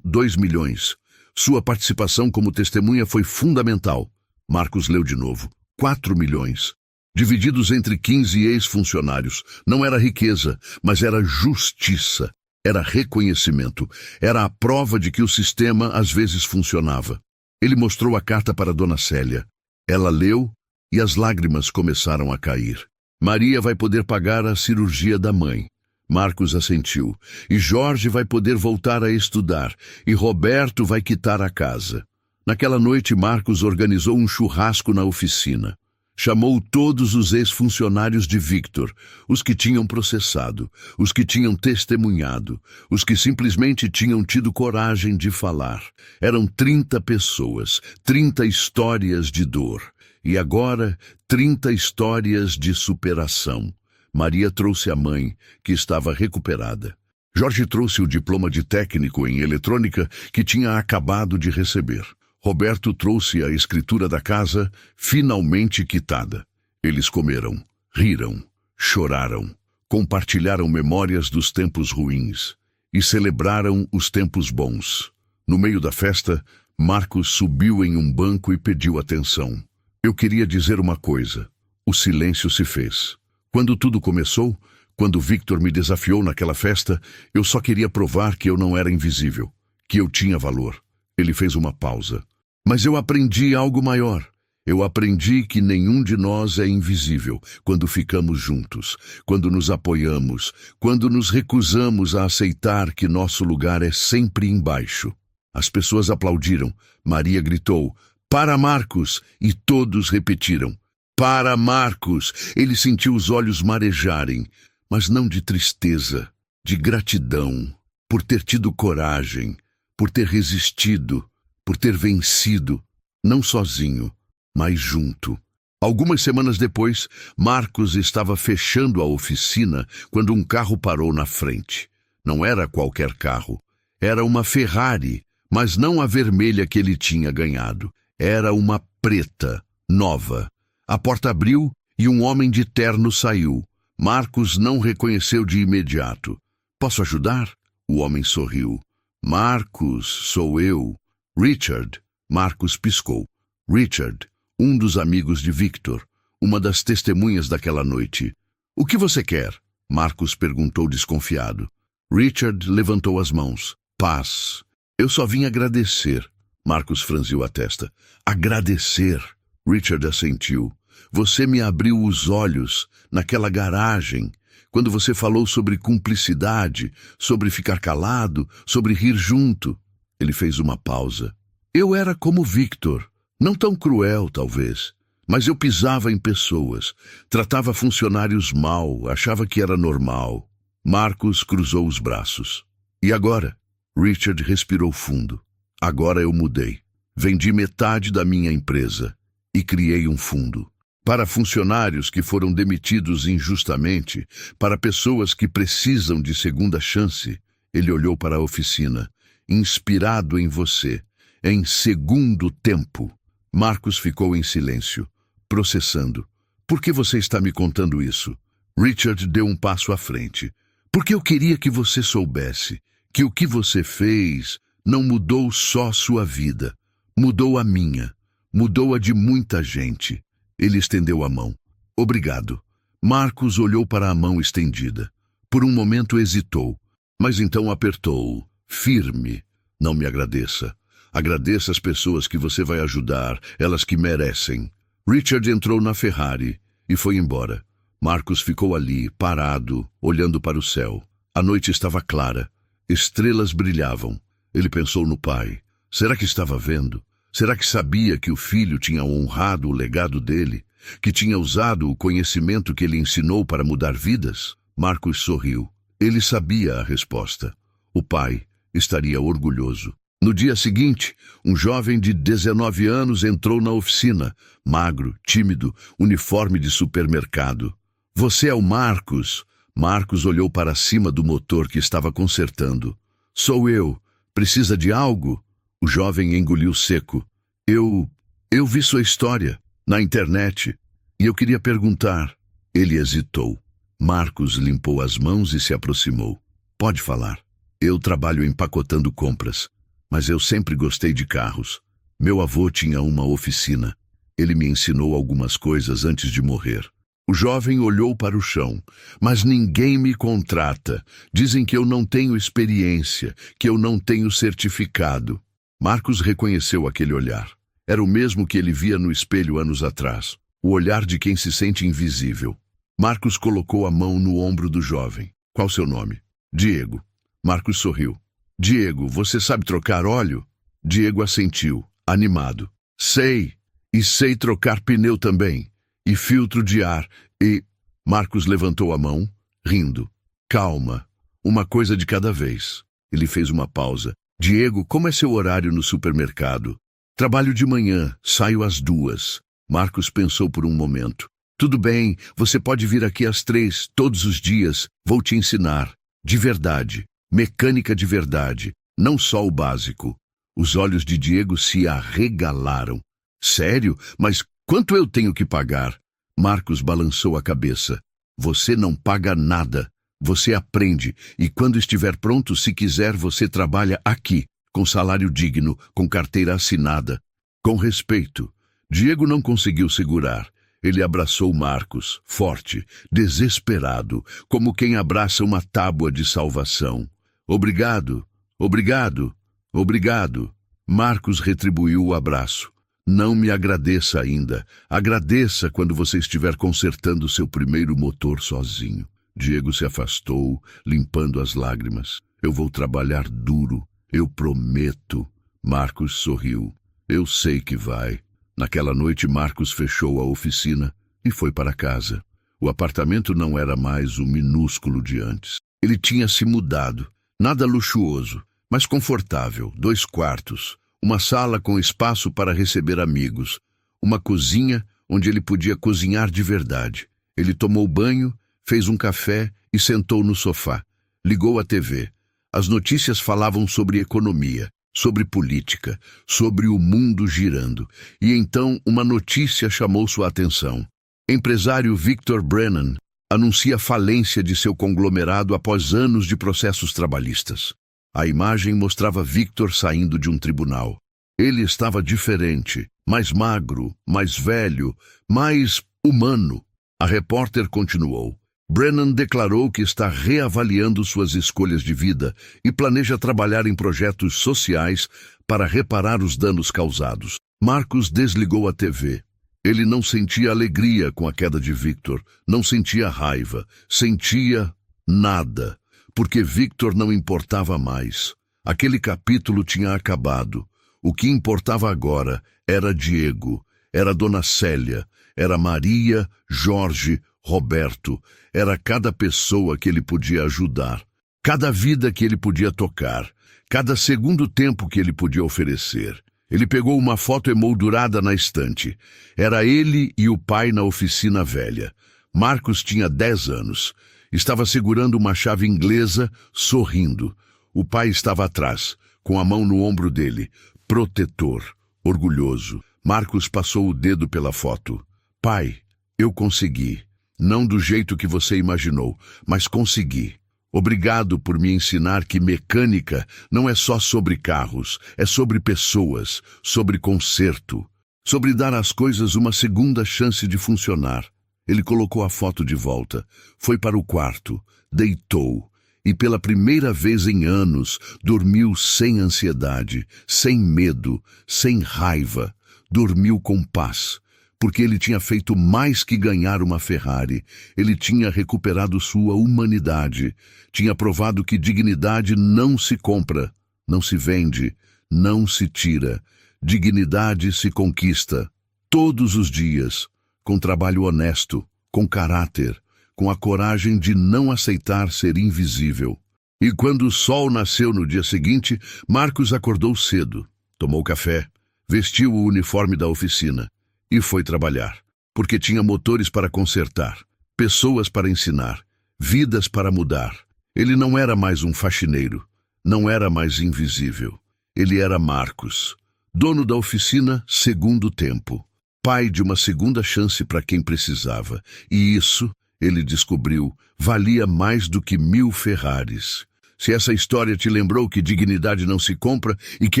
A: 2 milhões. Sua participação como testemunha foi fundamental." Marcos leu de novo. 4 milhões. Divididos entre 15 ex-funcionários. Não era riqueza, mas era justiça. Era reconhecimento. Era a prova de que o sistema às vezes funcionava. Ele mostrou a carta para Dona Célia. Ela leu e as lágrimas começaram a cair. "Maria vai poder pagar a cirurgia da mãe." Marcos assentiu. "E Jorge vai poder voltar a estudar. E Roberto vai quitar a casa." Naquela noite, Marcos organizou um churrasco na oficina. Chamou todos os ex-funcionários de Victor, os que tinham processado, os que tinham testemunhado, os que simplesmente tinham tido coragem de falar. Eram 30 pessoas, 30 histórias de dor. E agora, 30 histórias de superação. Maria trouxe a mãe, que estava recuperada. Jorge trouxe o diploma de técnico em eletrônica que tinha acabado de receber. Roberto trouxe a escritura da casa, finalmente quitada. Eles comeram, riram, choraram, compartilharam memórias dos tempos ruins e celebraram os tempos bons. No meio da festa, Marcos subiu em um banco e pediu atenção. Eu queria dizer uma coisa. O silêncio se fez. Quando tudo começou, quando Victor me desafiou naquela festa, eu só queria provar que eu não era invisível, que eu tinha valor. Ele fez uma pausa. Mas eu aprendi algo maior. Eu aprendi que nenhum de nós é invisível quando ficamos juntos, quando nos apoiamos, quando nos recusamos a aceitar que nosso lugar é sempre embaixo. As pessoas aplaudiram. Maria gritou, "Para Marcos!" E todos repetiram, "Para Marcos!" Ele sentiu os olhos marejarem, mas não de tristeza, de gratidão, por ter tido coragem, por ter resistido, por ter vencido, não sozinho, mas junto. Algumas semanas depois, Marcos estava fechando a oficina quando um carro parou na frente. Não era qualquer carro, era uma Ferrari, mas não a vermelha que ele tinha ganhado. Era uma preta, nova. A porta abriu e um homem de terno saiu. Marcos não reconheceu de imediato. "Posso ajudar?" O homem sorriu. "Marcos, sou eu." "Richard." Marcos piscou. Richard, um dos amigos de Victor, uma das testemunhas daquela noite. "O que você quer?" Marcos perguntou desconfiado. Richard levantou as mãos. "Paz. Eu só vim agradecer." Marcos franziu a testa. "Agradecer." Richard assentiu. "Você me abriu os olhos naquela garagem, quando você falou sobre cumplicidade, sobre ficar calado, sobre rir junto." Ele fez uma pausa. "Eu era como Victor, não tão cruel, talvez, mas eu pisava em pessoas, tratava funcionários mal, achava que era normal." Marcos cruzou os braços. "E agora?" Richard respirou fundo. "Agora eu mudei. Vendi metade da minha empresa e criei um fundo. Para funcionários que foram demitidos injustamente, para pessoas que precisam de segunda chance." Ele olhou para a oficina. "Inspirado em você, em segundo tempo." Marcos ficou em silêncio, processando. "Por que você está me contando isso?" Richard deu um passo à frente. "Porque eu queria que você soubesse que o que você fez não mudou só sua vida, mudou a minha, mudou a de muita gente." Ele estendeu a mão. "Obrigado." Marcos olhou para a mão estendida. Por um momento hesitou, mas então apertou-o, firme. "Não me agradeça. Agradeça as pessoas que você vai ajudar, elas que merecem." Richard entrou na Ferrari e foi embora. Marcos ficou ali, parado, olhando para o céu. A noite estava clara. Estrelas brilhavam. Ele pensou no pai. Será que estava vendo? Será que sabia que o filho tinha honrado o legado dele? Que tinha usado o conhecimento que ele ensinou para mudar vidas? Marcos sorriu. Ele sabia a resposta. O pai estaria orgulhoso. No dia seguinte, um jovem de 19 anos entrou na oficina, magro, tímido, uniforme de supermercado. "Você é o Marcos?" Marcos olhou para cima do motor que estava consertando. "Sou eu. Precisa de algo?" O jovem engoliu seco. Eu vi sua história na internet e eu queria perguntar." Ele hesitou. Marcos limpou as mãos e se aproximou. "Pode falar. Eu trabalho empacotando compras, mas eu sempre gostei de carros. Meu avô tinha uma oficina. Ele me ensinou algumas coisas antes de morrer." O jovem olhou para o chão. "Mas ninguém me contrata. Dizem que eu não tenho experiência, que eu não tenho certificado." Marcos reconheceu aquele olhar. Era o mesmo que ele via no espelho anos atrás. O olhar de quem se sente invisível. Marcos colocou a mão no ombro do jovem. "Qual seu nome?" "Diego." Marcos sorriu. "Diego, você sabe trocar óleo?" Diego assentiu, animado. "Sei, e sei trocar pneu também. e filtro de ar e... Marcos levantou a mão, rindo. Calma, uma coisa de cada vez. Ele fez uma pausa. Diego, como é seu horário no supermercado? Trabalho de manhã, saio às 2. Marcos pensou por um momento. Tudo bem, você pode vir aqui às 3, todos os dias. Vou te ensinar. De verdade. Mecânica de verdade. Não só o básico. Os olhos de Diego se arregalaram. Sério? Mas quanto eu tenho que pagar? Marcos balançou a cabeça. Você não paga nada. Você aprende. E quando estiver pronto, se quiser, você trabalha aqui. Com salário digno, com carteira assinada. Com respeito. Diego não conseguiu segurar. Ele abraçou Marcos, forte, desesperado, como quem abraça uma tábua de salvação. Obrigado, obrigado, obrigado. Marcos retribuiu o abraço. Não me agradeça ainda. Agradeça quando você estiver consertando seu primeiro motor sozinho. Diego se afastou, limpando as lágrimas. Eu vou trabalhar duro. Eu prometo. Marcos sorriu. Eu sei que vai. Naquela noite, Marcos fechou a oficina e foi para casa. O apartamento não era mais o minúsculo de antes. Ele tinha se mudado. Nada luxuoso, mas confortável. 2 quartos. Uma sala com espaço para receber amigos. Uma cozinha onde ele podia cozinhar de verdade. Ele tomou banho, fez um café e sentou no sofá. Ligou a TV. As notícias falavam sobre economia, sobre política, sobre o mundo girando. E então uma notícia chamou sua atenção. Empresário Victor Brennan anuncia falência de seu conglomerado após anos de processos trabalhistas. A imagem mostrava Victor saindo de um tribunal. Ele estava diferente, mais magro, mais velho, mais humano. A repórter continuou. Brennan declarou que está reavaliando suas escolhas de vida e planeja trabalhar em projetos sociais para reparar os danos causados. Marcos desligou a TV. Ele não sentia alegria com a queda de Victor, não sentia raiva, sentia nada, porque Victor não importava mais. Aquele capítulo tinha acabado. O que importava agora era Diego, era Dona Célia, era Maria, Jorge, Roberto. Era cada pessoa que ele podia ajudar, cada vida que ele podia tocar, cada segundo tempo que ele podia oferecer. Ele pegou uma foto emoldurada na estante. Era ele e o pai na oficina velha. Marcos tinha 10 anos. Estava segurando uma chave inglesa, sorrindo. O pai estava atrás, com a mão no ombro dele, protetor, orgulhoso. Marcos passou o dedo pela foto. Pai, eu consegui. Não do jeito que você imaginou, mas consegui. Obrigado por me ensinar que mecânica não é só sobre carros, é sobre pessoas, sobre conserto, sobre dar às coisas uma segunda chance de funcionar. Ele colocou a foto de volta, foi para o quarto, deitou e pela primeira vez em anos dormiu sem ansiedade, sem medo, sem raiva. Dormiu com paz. Porque ele tinha feito mais que ganhar uma Ferrari. Ele tinha recuperado sua humanidade. Tinha provado que dignidade não se compra, não se vende, não se tira. Dignidade se conquista, todos os dias, com trabalho honesto, com caráter, com a coragem de não aceitar ser invisível. E quando o sol nasceu no dia seguinte, Marcos acordou cedo, tomou café, vestiu o uniforme da oficina. E foi trabalhar, porque tinha motores para consertar, pessoas para ensinar, vidas para mudar. Ele não era mais um faxineiro, não era mais invisível. Ele era Marcos, dono da oficina segundo tempo, pai de uma segunda chance para quem precisava. E isso, ele descobriu, valia mais do que 1000 Ferraris. Se essa história te lembrou que dignidade não se compra e que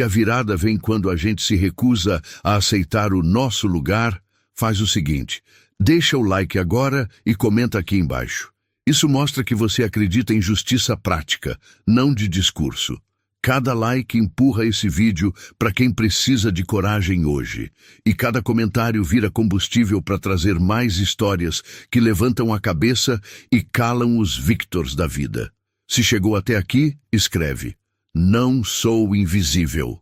A: a virada vem quando a gente se recusa a aceitar o nosso lugar, faz o seguinte, deixa o like agora e comenta aqui embaixo. Isso mostra que você acredita em justiça prática, não de discurso. Cada like empurra esse vídeo para quem precisa de coragem hoje. E cada comentário vira combustível para trazer mais histórias que levantam a cabeça e calam os Victors da vida. Se chegou até aqui, escreve: Não sou invisível.